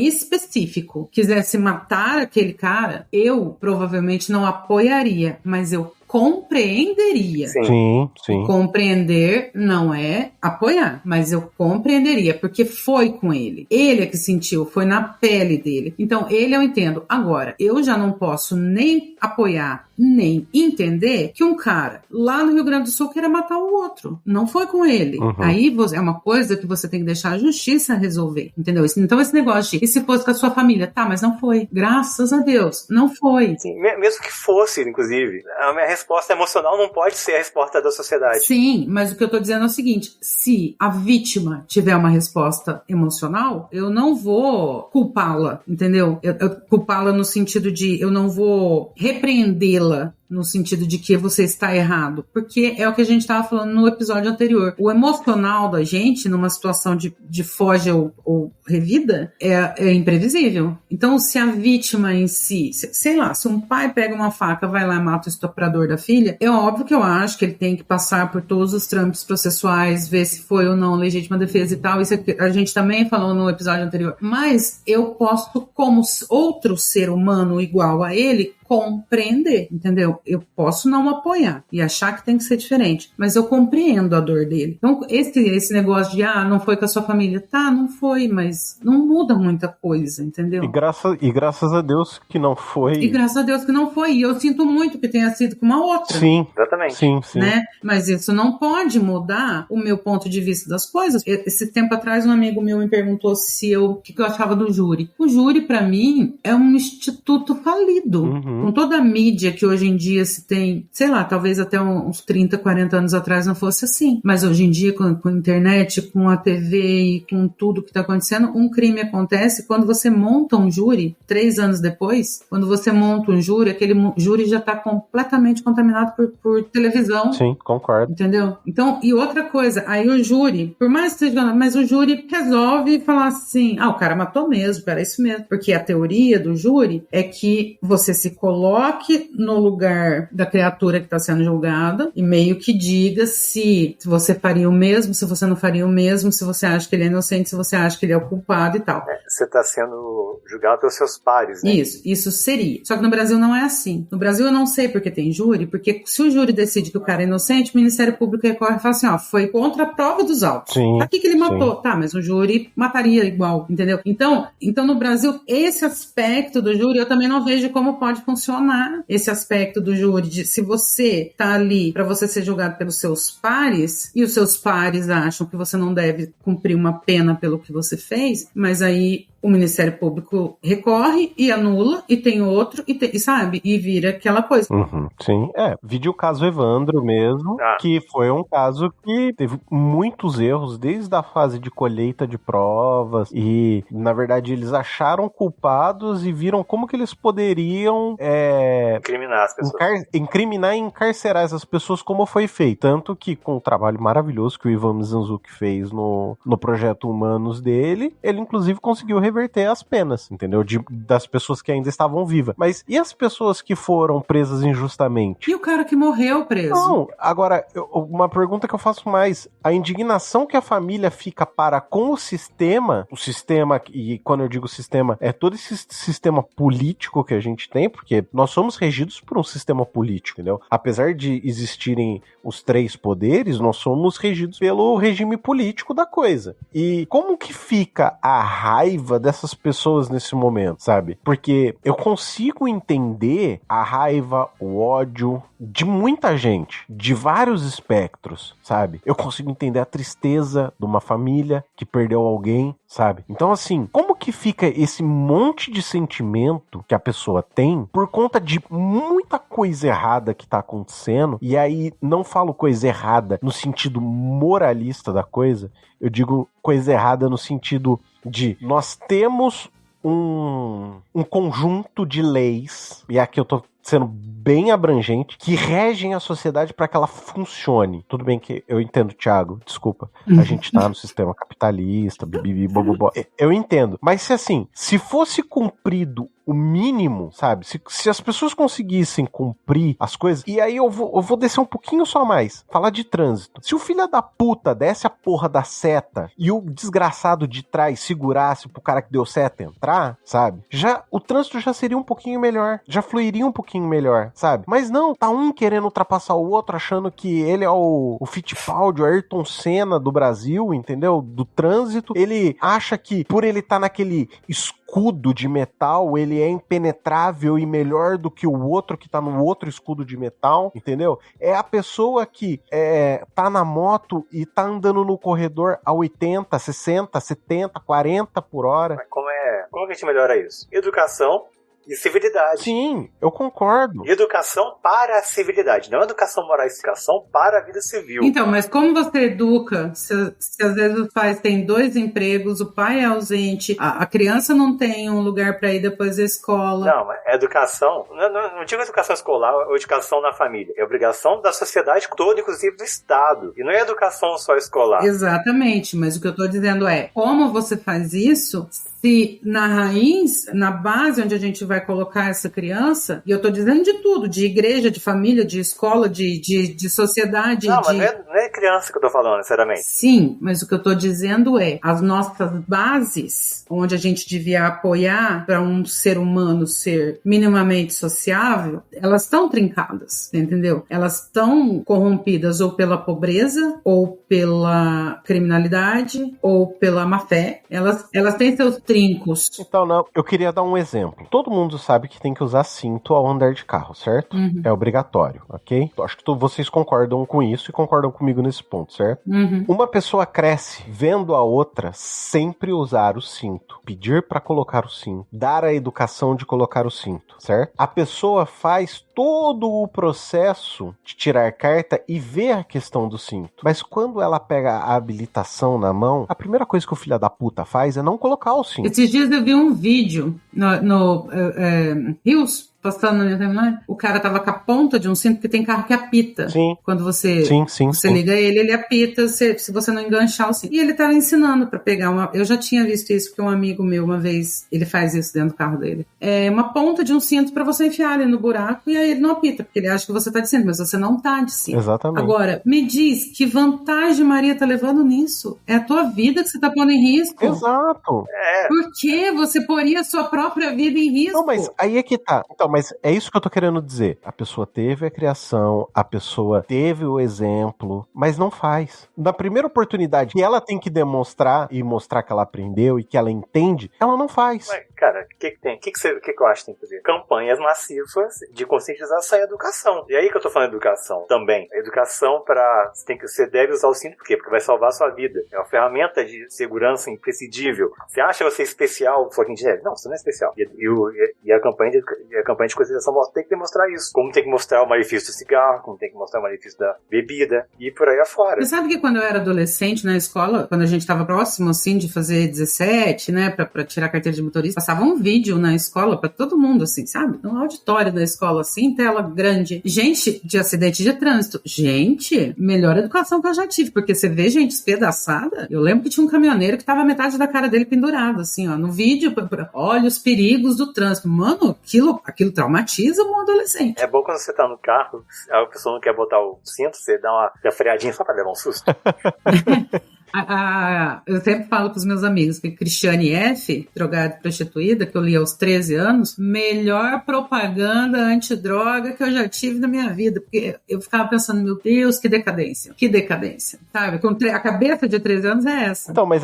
específico quisesse matar aquele cara, eu provavelmente não apoiaria, mas eu compreenderia. Sim. Compreender não é apoiar, mas eu compreenderia, porque foi com ele. Ele é que sentiu, foi na pele dele. Então, ele eu entendo. Agora, eu já não posso nem apoiar, nem entender que um cara lá no Rio Grande do Sul queira matar o outro. Não foi com ele. Aí é uma coisa que você tem que deixar a justiça resolver, entendeu? Então, esse negócio de, e se fosse com a sua família? Tá, mas não foi. Graças a Deus, não foi. Sim, mesmo que fosse, inclusive, a minha resposta emocional não pode ser a resposta da sociedade. Sim, mas o que eu tô dizendo é o seguinte, se a vítima tiver uma resposta emocional, eu não vou culpá-la, entendeu? Eu culpá-la no sentido de eu não vou repreendê-la no sentido de que você está errado, porque é o que a gente estava falando no episódio anterior. O emocional da gente, numa situação de foge ou revida, é imprevisível. Então, se a vítima em si, sei lá, se um pai pega uma faca, vai lá e mata o estuprador da filha, é óbvio que eu acho que ele tem que passar por todos os trâmites processuais, ver se foi ou não legítima defesa e tal, isso a gente também falou no episódio anterior. Mas eu posso, como outro ser humano igual a ele, compreender, entendeu? Eu posso não apoiar e achar que tem que ser diferente, mas eu compreendo a dor dele. Então, esse negócio de, não foi com a sua família. Tá, não foi, mas não muda muita coisa, entendeu? E graças a Deus que não foi. E graças a Deus que não foi. E eu sinto muito que tenha sido com uma outra. Sim. Exatamente. Sim. Né? Mas isso não pode mudar o meu ponto de vista das coisas. Esse tempo atrás, um amigo meu me perguntou o que eu achava do júri. O júri, pra mim, é um instituto falido. Com toda a mídia que hoje em dia se tem, sei lá, talvez até uns 30, 40 anos atrás não fosse assim. Mas hoje em dia, com a internet, com a TV e com tudo que está acontecendo, um crime acontece quando você monta um júri, 3 anos depois, quando você monta um júri, aquele júri já está completamente contaminado por televisão. Sim, concordo. Entendeu? Então, e outra coisa, aí o júri, por mais que seja, mas o júri resolve falar assim, o cara matou mesmo, era isso mesmo. Porque a teoria do júri é que você se coloque no lugar lugar da criatura que está sendo julgada e meio que diga se você faria o mesmo, se você não faria o mesmo, se você acha que ele é inocente, se você acha que ele é o culpado e tal. Você está sendo julgado pelos seus pares, né? Isso seria. Só que no Brasil não é assim. No Brasil eu não sei porque tem júri, porque se o júri decide que o cara é inocente, o Ministério Público recorre e fala assim, foi contra a prova dos autos. Pra que ele matou? Tá, mas o júri mataria igual, entendeu? Então no Brasil, esse aspecto do júri, eu também não vejo como pode funcionar esse aspecto do júri, de se você tá ali pra você ser julgado pelos seus pares, e os seus pares acham que você não deve cumprir uma pena pelo que você fez, mas aí o Ministério Público recorre e anula, e tem outro, e sabe? E vira aquela coisa. Sim, vide o caso Evandro mesmo, que foi um caso que teve muitos erros, desde a fase de colheita de provas, e, na verdade, eles acharam culpados e viram como que eles poderiam incriminar as pessoas. Incriminar e encarcerar essas pessoas como foi feito. Tanto que, com o trabalho maravilhoso que o Ivan Mizanzuki fez no projeto Humanos dele, ele, inclusive, conseguiu reverter as penas, entendeu? Das pessoas que ainda estavam vivas. Mas e as pessoas que foram presas injustamente? E o cara que morreu preso? Não, agora, uma pergunta que eu faço mais. A indignação que a família fica para com o sistema, e quando eu digo sistema, é todo esse sistema político que a gente tem, porque nós somos regidos por um sistema político, entendeu? Apesar de existirem os 3 poderes, nós somos regidos pelo regime político da coisa. E como que fica a raiva dessas pessoas nesse momento, sabe? Porque eu consigo entender a raiva, o ódio de muita gente, de vários espectros, sabe? Eu consigo entender a tristeza de uma família que perdeu alguém, sabe? Então, assim, como que fica esse monte de sentimento que a pessoa tem por conta de muita coisa errada que tá acontecendo? E aí, não falo coisa errada no sentido moralista da coisa, eu digo coisa errada no sentido de nós temos um conjunto de leis, e aqui eu tô sendo bem abrangente, que regem a sociedade para que ela funcione. Tudo bem que eu entendo, Thiago, desculpa, a gente tá no sistema capitalista, bibibobobó, eu entendo, mas se fosse cumprido o mínimo, sabe? Se as pessoas conseguissem cumprir as coisas, e aí eu vou descer um pouquinho só mais, falar de trânsito. Se o filho da puta desse a porra da seta e o desgraçado de trás segurasse pro cara que deu seta entrar, sabe? O trânsito já seria um pouquinho melhor, já fluiria um pouquinho melhor, sabe? Mas não, tá um querendo ultrapassar o outro, achando que ele é o Fittipaldi, o Ayrton Senna do Brasil, entendeu? Do trânsito. Ele acha que por ele tá naquele escudo de metal, ele é impenetrável e melhor do que o outro que tá no outro escudo de metal, entendeu? É a pessoa que tá na moto e tá andando no corredor a 80, 60, 70, 40 por hora. Mas como que a gente melhora isso? Educação e civilidade. Sim, eu concordo. Educação para a civilidade, não educação moral, educação para a vida civil. Então, mas como você educa se às vezes os pais têm 2 empregos, o pai é ausente, a criança não tem um lugar para ir depois da escola? Não, mas educação, não digo educação escolar ou educação na família, é obrigação da sociedade toda, inclusive do Estado, e não é educação só escolar. Exatamente, mas o que eu estou dizendo é, como você faz isso se na raiz, na base onde a gente vai colocar essa criança, e eu tô dizendo de tudo, de igreja, de família, de escola, de sociedade. Não, mas não é criança que eu tô falando, necessariamente. Sim, mas o que eu tô dizendo é, as nossas bases, onde a gente devia apoiar para um ser humano ser minimamente sociável, elas estão trincadas, entendeu? Elas estão corrompidas ou pela pobreza, ou pela criminalidade, ou pela má-fé. Elas têm seus trincos. Então, não, eu queria dar um exemplo. Todo mundo sabe que tem que usar cinto ao andar de carro, certo? Uhum. É obrigatório, ok? Acho que vocês concordam com isso e concordam comigo nesse ponto, certo? Uhum. Uma pessoa cresce vendo a outra sempre usar o cinto, pedir pra colocar o cinto, dar a educação de colocar o cinto, certo? A pessoa faz todo o processo de tirar carta e vê a questão do cinto. Mas quando ela pega a habilitação na mão, a primeira coisa que o filho da puta faz é não colocar o cinto. Esses dias eu vi um vídeo no Rios, passando na minha timeline, o cara tava com a ponta de um cinto, porque tem carro que apita. Sim. Quando você liga ele apita se você não enganchar o cinto. E ele tava ensinando pra pegar eu já tinha visto isso, porque um amigo meu, uma vez, ele faz isso dentro do carro dele. É uma ponta de um cinto pra você enfiar ali no buraco, e aí ele não apita, porque ele acha que você tá de cinto, mas você não tá de cinto. Exatamente. Agora, me diz, que vantagem Maria tá levando nisso? É a tua vida que você tá pondo em risco. Exato. Por que você poria a sua própria vida em risco? Não, mas aí é que tá. Então, mas é isso que eu tô querendo dizer. A pessoa teve a criação, a pessoa teve o exemplo, mas não faz. Na primeira oportunidade que ela tem que demonstrar e mostrar que ela aprendeu e que ela entende, ela não faz. Mas, cara, o que tem? O que eu acho que tem que fazer? Campanhas massivas de conscientização e educação. E aí que eu tô falando de educação também. A educação você deve usar o cinto, por quê? Porque vai salvar a sua vida. É uma ferramenta de segurança imprescindível. Você acha você especial, for quem deve? Não, você não é especial. E a campanha de conscientização tem que demonstrar isso. Como tem que mostrar o malefício do cigarro, como tem que mostrar o malefício da bebida e por aí afora. Você sabe que quando eu era adolescente na escola, quando a gente tava próximo, assim, de fazer 17, né, pra tirar a carteira de motorista, passava um vídeo na escola pra todo mundo, assim, sabe? No auditório da escola, assim, tela grande. Gente, de acidente de trânsito. Gente, melhor educação que eu já tive, porque você vê gente espedaçada. Eu lembro que tinha um caminhoneiro que tava metade da cara dele pendurado, assim, ó, no vídeo, olha os perigos do trânsito. Mano, aquilo traumatiza um adolescente. É bom quando você tá no carro, a pessoa não quer botar o cinto, você dá uma freadinha só pra levar um susto. Eu sempre falo pros meus amigos que Cristiane F., drogada e prostituída, que eu li aos 13 anos, melhor propaganda antidroga que eu já tive na minha vida, porque eu ficava pensando, meu Deus, que decadência, sabe? A cabeça de 13 anos é essa. Então, mas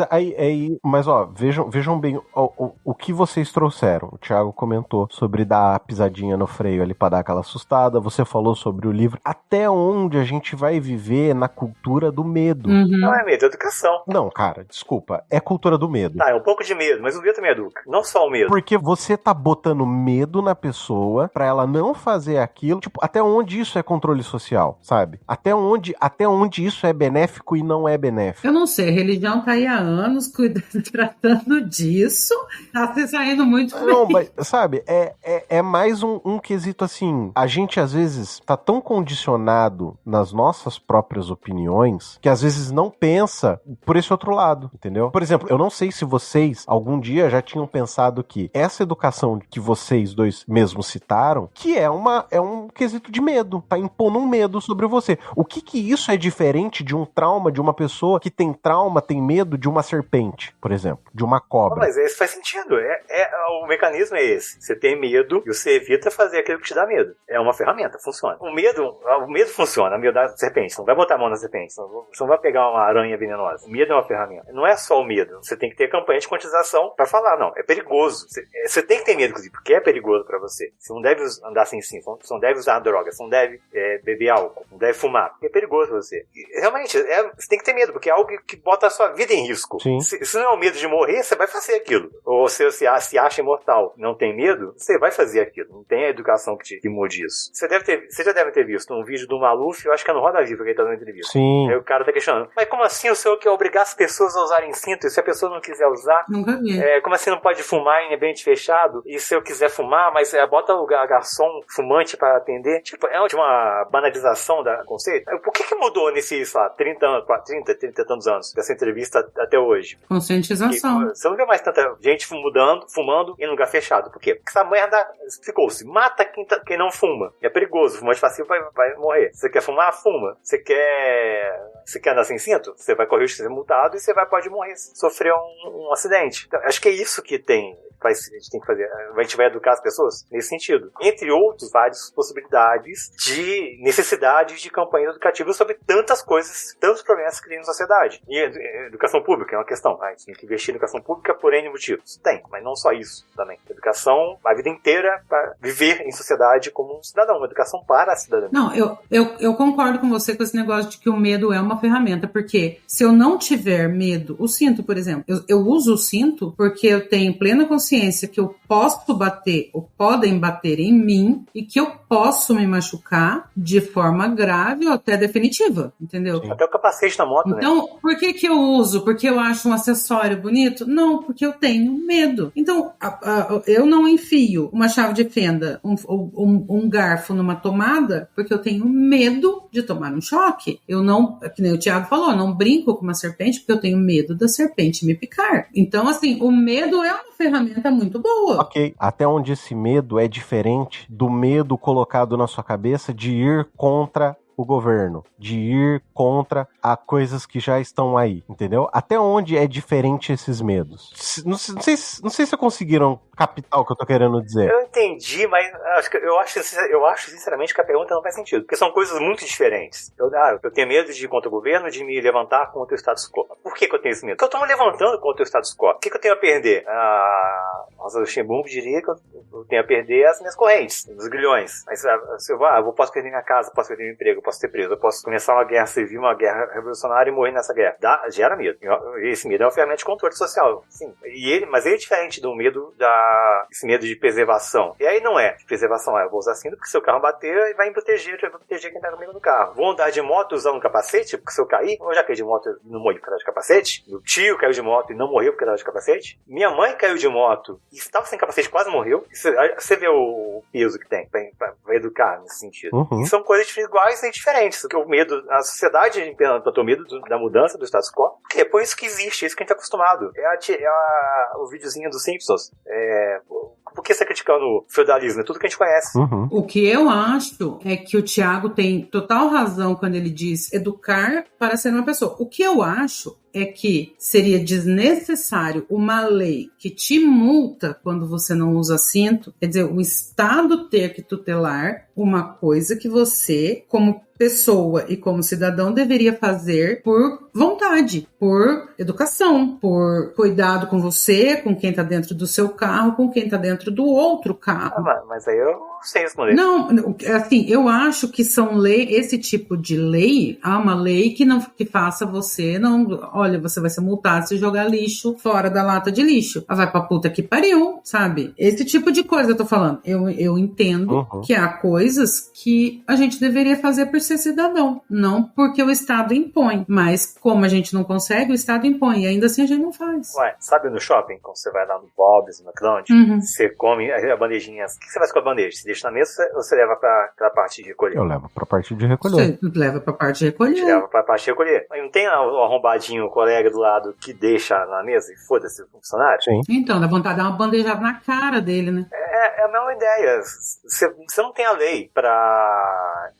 mas ó, vejam bem o que vocês trouxeram. O Thiago comentou sobre dar a pisadinha no freio ali pra dar aquela assustada, você falou sobre o livro, até onde a gente vai viver na cultura do medo. Não é medo, é educação. Não, cara, desculpa. É cultura do medo. Tá, é um pouco de medo, mas o medo também educa. Não só o medo. Porque você tá botando medo na pessoa pra ela não fazer aquilo. Tipo, até onde isso é controle social, sabe? Até onde isso é benéfico e não é benéfico. Eu não sei, a religião tá aí há anos tratando disso. Tá se saindo muito bem. Não, mas, sabe, é mais um quesito assim. A gente, às vezes, tá tão condicionado nas nossas próprias opiniões que, às vezes, não pensa por esse outro lado, entendeu? Por exemplo, eu não sei se vocês algum dia já tinham pensado que essa educação que vocês dois mesmos citaram, que é um quesito de medo, tá impondo um medo sobre você. O que isso é diferente de um trauma de uma pessoa que tem trauma, tem medo de uma serpente, por exemplo, de uma cobra? Mas isso faz sentido. O mecanismo é esse. Você tem medo e você evita fazer aquilo que te dá medo. É uma ferramenta, funciona. O medo funciona, o medo da serpente. Você não vai botar a mão na serpente, você não vai pegar uma aranha venenosa. O medo é uma ferramenta. Não é só o medo. Você tem que ter campanha de conscientização pra falar, não, é perigoso. Você tem que ter medo, inclusive, porque é perigoso pra você. Você não deve andar sem cinto, você não deve usar droga, você não deve beber álcool, não deve fumar, porque é perigoso pra você. E, realmente, você tem que ter medo, porque é algo que bota a sua vida em risco. Se não é o medo de morrer, você vai fazer aquilo. Ou se você se acha imortal, não tem medo, você vai fazer aquilo. Não tem a educação que mude isso. Você já deve ter visto um vídeo do Maluf, eu acho que é no Roda Viva que ele tá dando entrevista. Sim. Aí o cara tá questionando, mas como assim o senhor quer obrigar as pessoas a usarem cinto? E se a pessoa não quiser usar? Nunca vi. Como assim não pode fumar em ambiente fechado? E se eu quiser fumar, mas bota o garçom fumante pra atender? Tipo, é uma banalização do conceito. Por que mudou nesses, 30 e tantos anos dessa entrevista até hoje? Conscientização. Você não vê mais tanta gente fumando em lugar fechado. Por quê? Porque essa merda ficou-se. Mata quem não fuma. É perigoso. O fumante passivo vai morrer. Você quer fumar? Fuma. Você quer andar sem cinto? Você vai correr o risco de ser multado e você pode morrer, sofrer um acidente. Então, acho que é isso que a gente tem que fazer. A gente vai educar as pessoas nesse sentido. Entre outros, várias possibilidades de necessidade de campanha educativa sobre tantas coisas, tantos problemas que tem na sociedade. E educação pública é uma questão. A gente tem que investir em educação pública por N motivos. Tem, mas não só isso também. Educação a vida inteira para viver em sociedade como um cidadão. Uma educação para a cidadania. Não, eu concordo com você com esse negócio de que o medo é uma ferramenta, porque se eu não tiver medo, o cinto, por exemplo, eu uso o cinto porque eu tenho plena consciência que eu posso bater ou podem bater em mim e que eu posso me machucar de forma grave ou até definitiva, entendeu? Até o capacete na moto, então, né? Por que eu uso? Porque eu acho um acessório bonito? Não, porque eu tenho medo. Então, eu não enfio uma chave de fenda, um garfo numa tomada, porque eu tenho medo de tomar um choque. Eu não, que nem o Thiago falou, não brinco com uma serpente porque eu tenho medo da serpente me picar. Então, assim, o medo é uma ferramenta muito boa. Ok, até onde esse medo é diferente do medo colocado na sua cabeça de ir contra o governo, de ir contra a coisas que já estão aí, entendeu? Até onde é diferente esses medos? Não sei se conseguiram captar o que eu tô querendo dizer. Eu entendi, mas eu acho sinceramente que a pergunta não faz sentido, porque são coisas muito diferentes. Eu tenho medo de ir contra o governo, de me levantar contra o status quo. Por que eu tenho esse medo? Porque eu tô me levantando contra o status quo. O que eu tenho a perder? Rosa Luxemburgo diria que eu tenho a perder as minhas correntes, os grilhões. Mas se eu posso perder minha casa, posso perder meu emprego, posso ser preso, eu posso começar uma guerra civil, uma guerra revolucionária e morrer nessa guerra. Gera medo. Esse medo é uma ferramenta de controle social, sim. Mas ele é diferente do medo esse medo de preservação. E aí não é de preservação, eu vou usar cinto porque se o carro bater, vai me proteger, eu vou proteger quem tá comigo no carro. Vou andar de moto usando capacete, porque se eu cair, eu já caí de moto e não morri por causa de capacete. Meu tio caiu de moto e não morreu por causa de capacete. Minha mãe caiu de moto e estava sem capacete, quase morreu. Você vê o peso que tem pra educar nesse sentido. Uhum. E são coisas iguais e diferentes. Porque o medo, a sociedade implantou o medo da mudança do status quo, porque é por isso que existe, é isso que a gente tá acostumado. O videozinho dos Simpsons. Por que você tá criticando o feudalismo? É tudo que a gente conhece. Uhum. O que eu acho é que o Thiago tem total razão quando ele diz educar para ser uma pessoa. O que eu acho é que seria desnecessário uma lei que te multa quando você não usa cinto, quer dizer, o Estado ter que tutelar uma coisa que você, como pessoa e como cidadão, deveria fazer por vontade, por educação, por cuidado com você, com quem está dentro do seu carro, com quem está dentro do outro carro. Mas aí eu não sei responder. Não, assim, eu acho que são esse tipo de lei, há uma lei que faça você olha, você vai ser multado se jogar lixo fora da lata de lixo. Vai pra puta que pariu, sabe? Esse tipo de coisa eu tô falando. Eu entendo que há coisas que a gente deveria fazer por ser cidadão, não porque o Estado impõe, mas como a gente não consegue, o Estado impõe, e ainda assim a gente não faz. Ué, sabe no shopping, quando você vai lá no Bob's, no McDonald's, você come a bandejinha, o que você faz com a bandeja? Você deixa na mesa ou você leva pra parte de recolher? Eu levo pra parte de recolher. Você leva pra parte de recolher. Você leva pra parte de recolher. Mas não tem o arrombadinho, o colega do lado que deixa na mesa e foda-se o funcionário? Sim. Então, dá vontade de dar uma bandejada na cara dele, né? É a mesma ideia. Você não tem a lei pra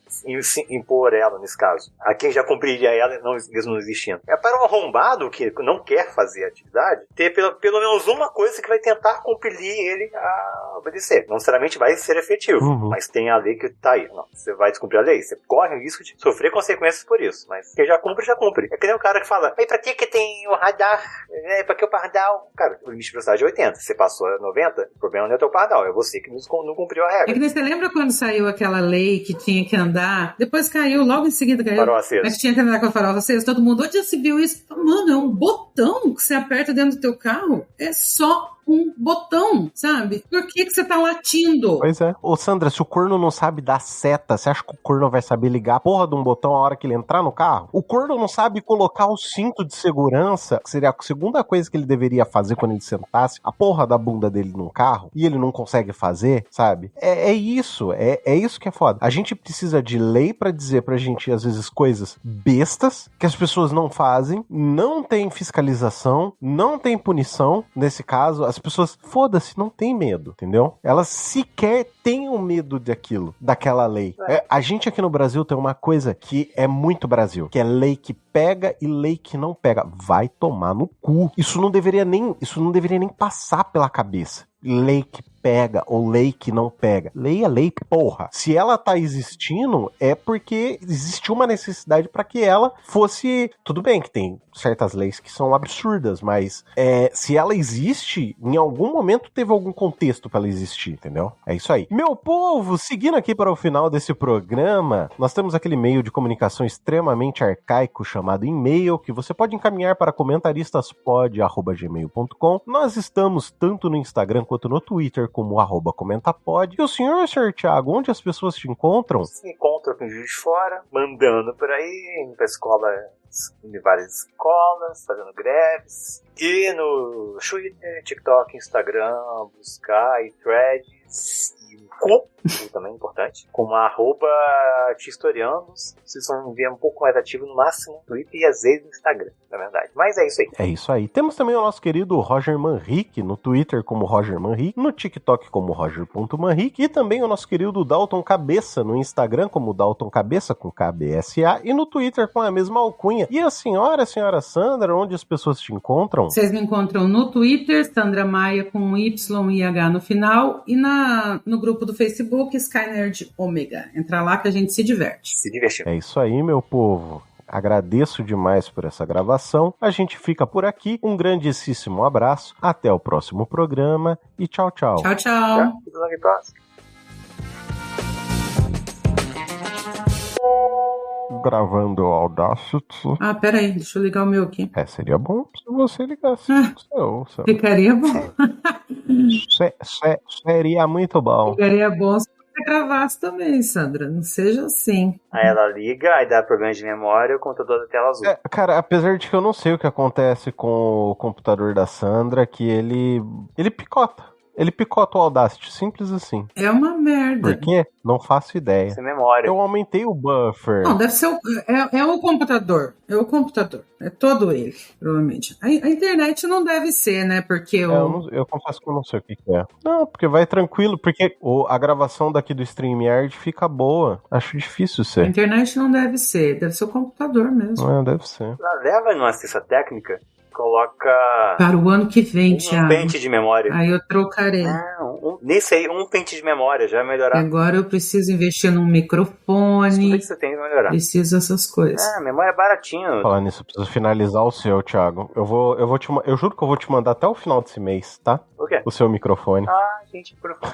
impor ela, nesse caso. A quem já cumpriria ela, mesmo não existindo. É para o arrombado que não quer fazer a atividade, ter pelo menos uma coisa que vai tentar compelir ele a obedecer. Não necessariamente vai ser efetivo, mas tem a lei que tá aí. Não, você vai descumprir a lei, você corre o risco de sofrer consequências por isso. Mas quem já cumpre, já cumpre. É que nem o cara que fala, mas pra que tem o radar? Pra que o pardal? Cara, o limite de velocidade é 80. Você passou a 90, o problema não é o teu pardal, é você que não cumpriu a regra. É que você lembra quando saiu aquela lei que tinha que andar, depois caiu, logo em seguida caiu. Farol aceso. Mas tinha que andar com a farol aceso, todo mundo, onde já se viu isso? Mano, é um botão que você aperta dentro do teu carro, é só um botão, sabe? Por que você tá latindo? Pois é. Ô Sandra, se o corno não sabe dar seta, você acha que o corno vai saber ligar a porra de um botão a hora que ele entrar no carro? O corno não sabe colocar o cinto de segurança, que seria a segunda coisa que ele deveria fazer quando ele sentasse a porra da bunda dele num carro, e ele não consegue fazer, sabe? É isso que é foda. A gente precisa de lei pra dizer pra gente, às vezes, coisas bestas, que as pessoas não fazem, não tem fiscalização, não tem punição, nesse caso, as pessoas, foda-se, não tem medo, entendeu? Elas sequer têm o medo daquela lei. A gente aqui no Brasil tem uma coisa que é muito Brasil, que é lei que pega e lei que não pega. Vai tomar no cu. Isso não deveria nem passar pela cabeça. Lei que pega ou lei que não pega. Lei é lei, porra. Se ela tá existindo, é porque existiu uma necessidade para que ela fosse... Tudo bem que tem certas leis que são absurdas, mas se ela existe, em algum momento teve algum contexto para ela existir, entendeu? É isso aí. Meu povo, seguindo aqui para o final desse programa, nós temos aquele meio de comunicação extremamente arcaico chamado chamado e-mail, que você pode encaminhar para comentaristas.pod@gmail.com. Nós estamos tanto no Instagram quanto no Twitter como @comentapod. E o senhor Thiago, onde as pessoas te encontram? Se encontra com o Juiz de Fora, mandando por aí, indo pra escola, em várias escolas, fazendo greves. E no Twitter, TikTok, Instagram, buscar e Threads e também importante, como @tistorianos. Vocês vão ver um pouco mais ativo no máximo no Twitter e às vezes no Instagram, na verdade. Mas é isso aí. É isso aí. Temos também o nosso querido Roger Manrique, no Twitter como Roger Manrique, no TikTok como Roger.manrique, e também o nosso querido Dalton Cabeça, no Instagram como Dalton Cabeça, com KBSA, e no Twitter com a mesma alcunha. E a senhora Sandra, onde as pessoas te encontram? Vocês me encontram no Twitter, Sandra Maia com Y e H no final, e no grupo do Facebook, Skynerd Omega. Entra lá que a gente se diverte. Se divertir. É isso aí, meu povo. Agradeço demais por essa gravação. A gente fica por aqui. Um grandíssimo abraço. Até o próximo programa. E tchau, tchau. Tchau, tchau. Gravando o Audacity. Ah, peraí, deixa eu ligar o meu aqui. Seria bom se você ligasse. Ficaria bom. Seria muito bom. Ficaria bom se você gravasse também, Sandra. Não seja assim. Aí ela liga, aí dá problema de memória, o computador da tela azul. Cara, apesar de que eu não sei o que acontece com o computador da Sandra, que ele picota. Ele picota o Audacity, simples assim. É uma merda. Por quê? Não faço ideia. Sem memória. Eu aumentei o buffer. Não, deve ser o computador. É o computador. É todo ele, provavelmente. A internet não deve ser, né? Porque eu confesso que eu não sei o que é. Não, porque vai tranquilo, porque a gravação daqui do StreamYard fica boa. Acho difícil ser. A internet não deve ser. Deve ser o computador mesmo. Deve ser. Leva numa assistência técnica, coloca... Para o ano que vem, Thiago. Um pente de memória. Aí eu trocarei. Nesse aí, um pente de memória já vai melhorar. Agora eu preciso investir num microfone. Tudo que você tem vai melhorar. Preciso dessas coisas. Memória é baratinho. Falar nisso, eu preciso finalizar o seu, Thiago. Eu juro que eu vou te mandar até o final desse mês, tá? O quê? O seu microfone. Gente, microfone.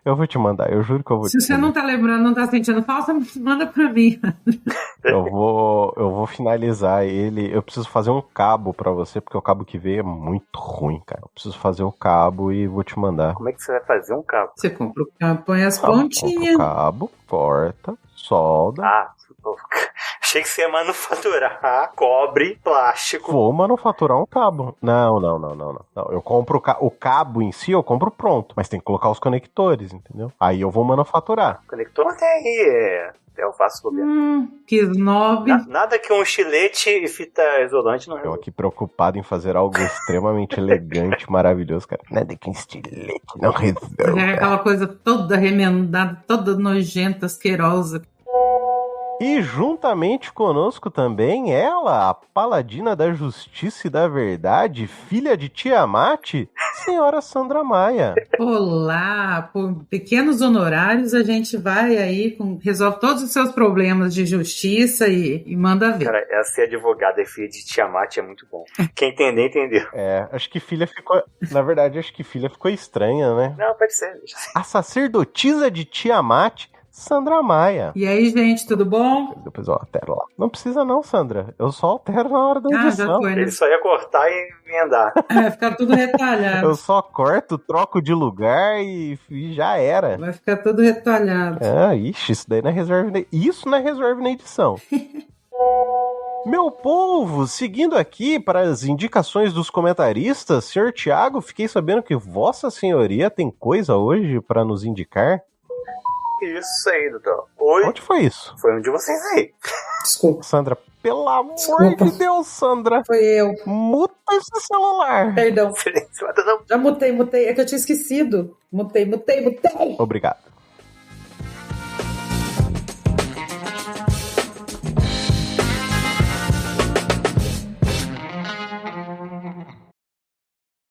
eu vou te mandar, eu juro que eu vou te mandar. Se você não tá lembrando, não tá sentindo falta, manda pra mim. Eu vou finalizar ele. Eu preciso fazer um cabo pra você, porque o cabo que veio é muito ruim, cara. Eu preciso fazer o cabo e vou te mandar. Como é que você vai fazer um cabo? Você compra o cabo, põe as pontinhas. Compra o cabo, corta, solda. Achei que você ia manufaturar cobre, plástico. Vou manufaturar um cabo. Não. Eu compro o cabo em si, eu compro pronto. Mas tem que colocar os conectores, entendeu? Aí eu vou manufaturar. Conector até aí, eu faço governo. Que snob. Nada que um estilete e fita isolante não resolve. Eu aqui preocupado em fazer algo extremamente elegante, maravilhoso, cara. Nada que um estilete não resolve. É aquela coisa toda remendada, toda nojenta, asquerosa. E juntamente conosco também ela, a paladina da justiça e da verdade, filha de Tiamat, senhora Sandra Maia. Olá, por pequenos honorários a gente vai aí, resolve todos os seus problemas de justiça e manda ver. Cara, ela ser advogada e filha de Tiamat é muito bom. Quem entender, entendeu. Acho que filha ficou... Na verdade, acho que filha ficou estranha, né? Não, pode ser. A sacerdotisa de Tiamat, Sandra Maia. E aí, gente, tudo bom? Depois eu altero lá. Não precisa não, Sandra. Eu só altero na hora da edição. Já foi, né? Ele só ia cortar e emendar. Vai ficar tudo retalhado. Eu só corto, troco de lugar e já era. Vai ficar tudo retalhado. Isso daí não é reserva. Isso não é reserva na edição. Meu povo, seguindo aqui para as indicações dos comentaristas, senhor Thiago, fiquei sabendo que Vossa Senhoria tem coisa hoje para nos indicar. Isso aí, doutor. Oi? Onde foi isso? Foi um de vocês aí. Desculpa. Sandra, pelo amor de Deus, Sandra. Foi eu. Muta esse celular. Perdão. Já mutei. É que eu tinha esquecido. Mutei. Obrigado.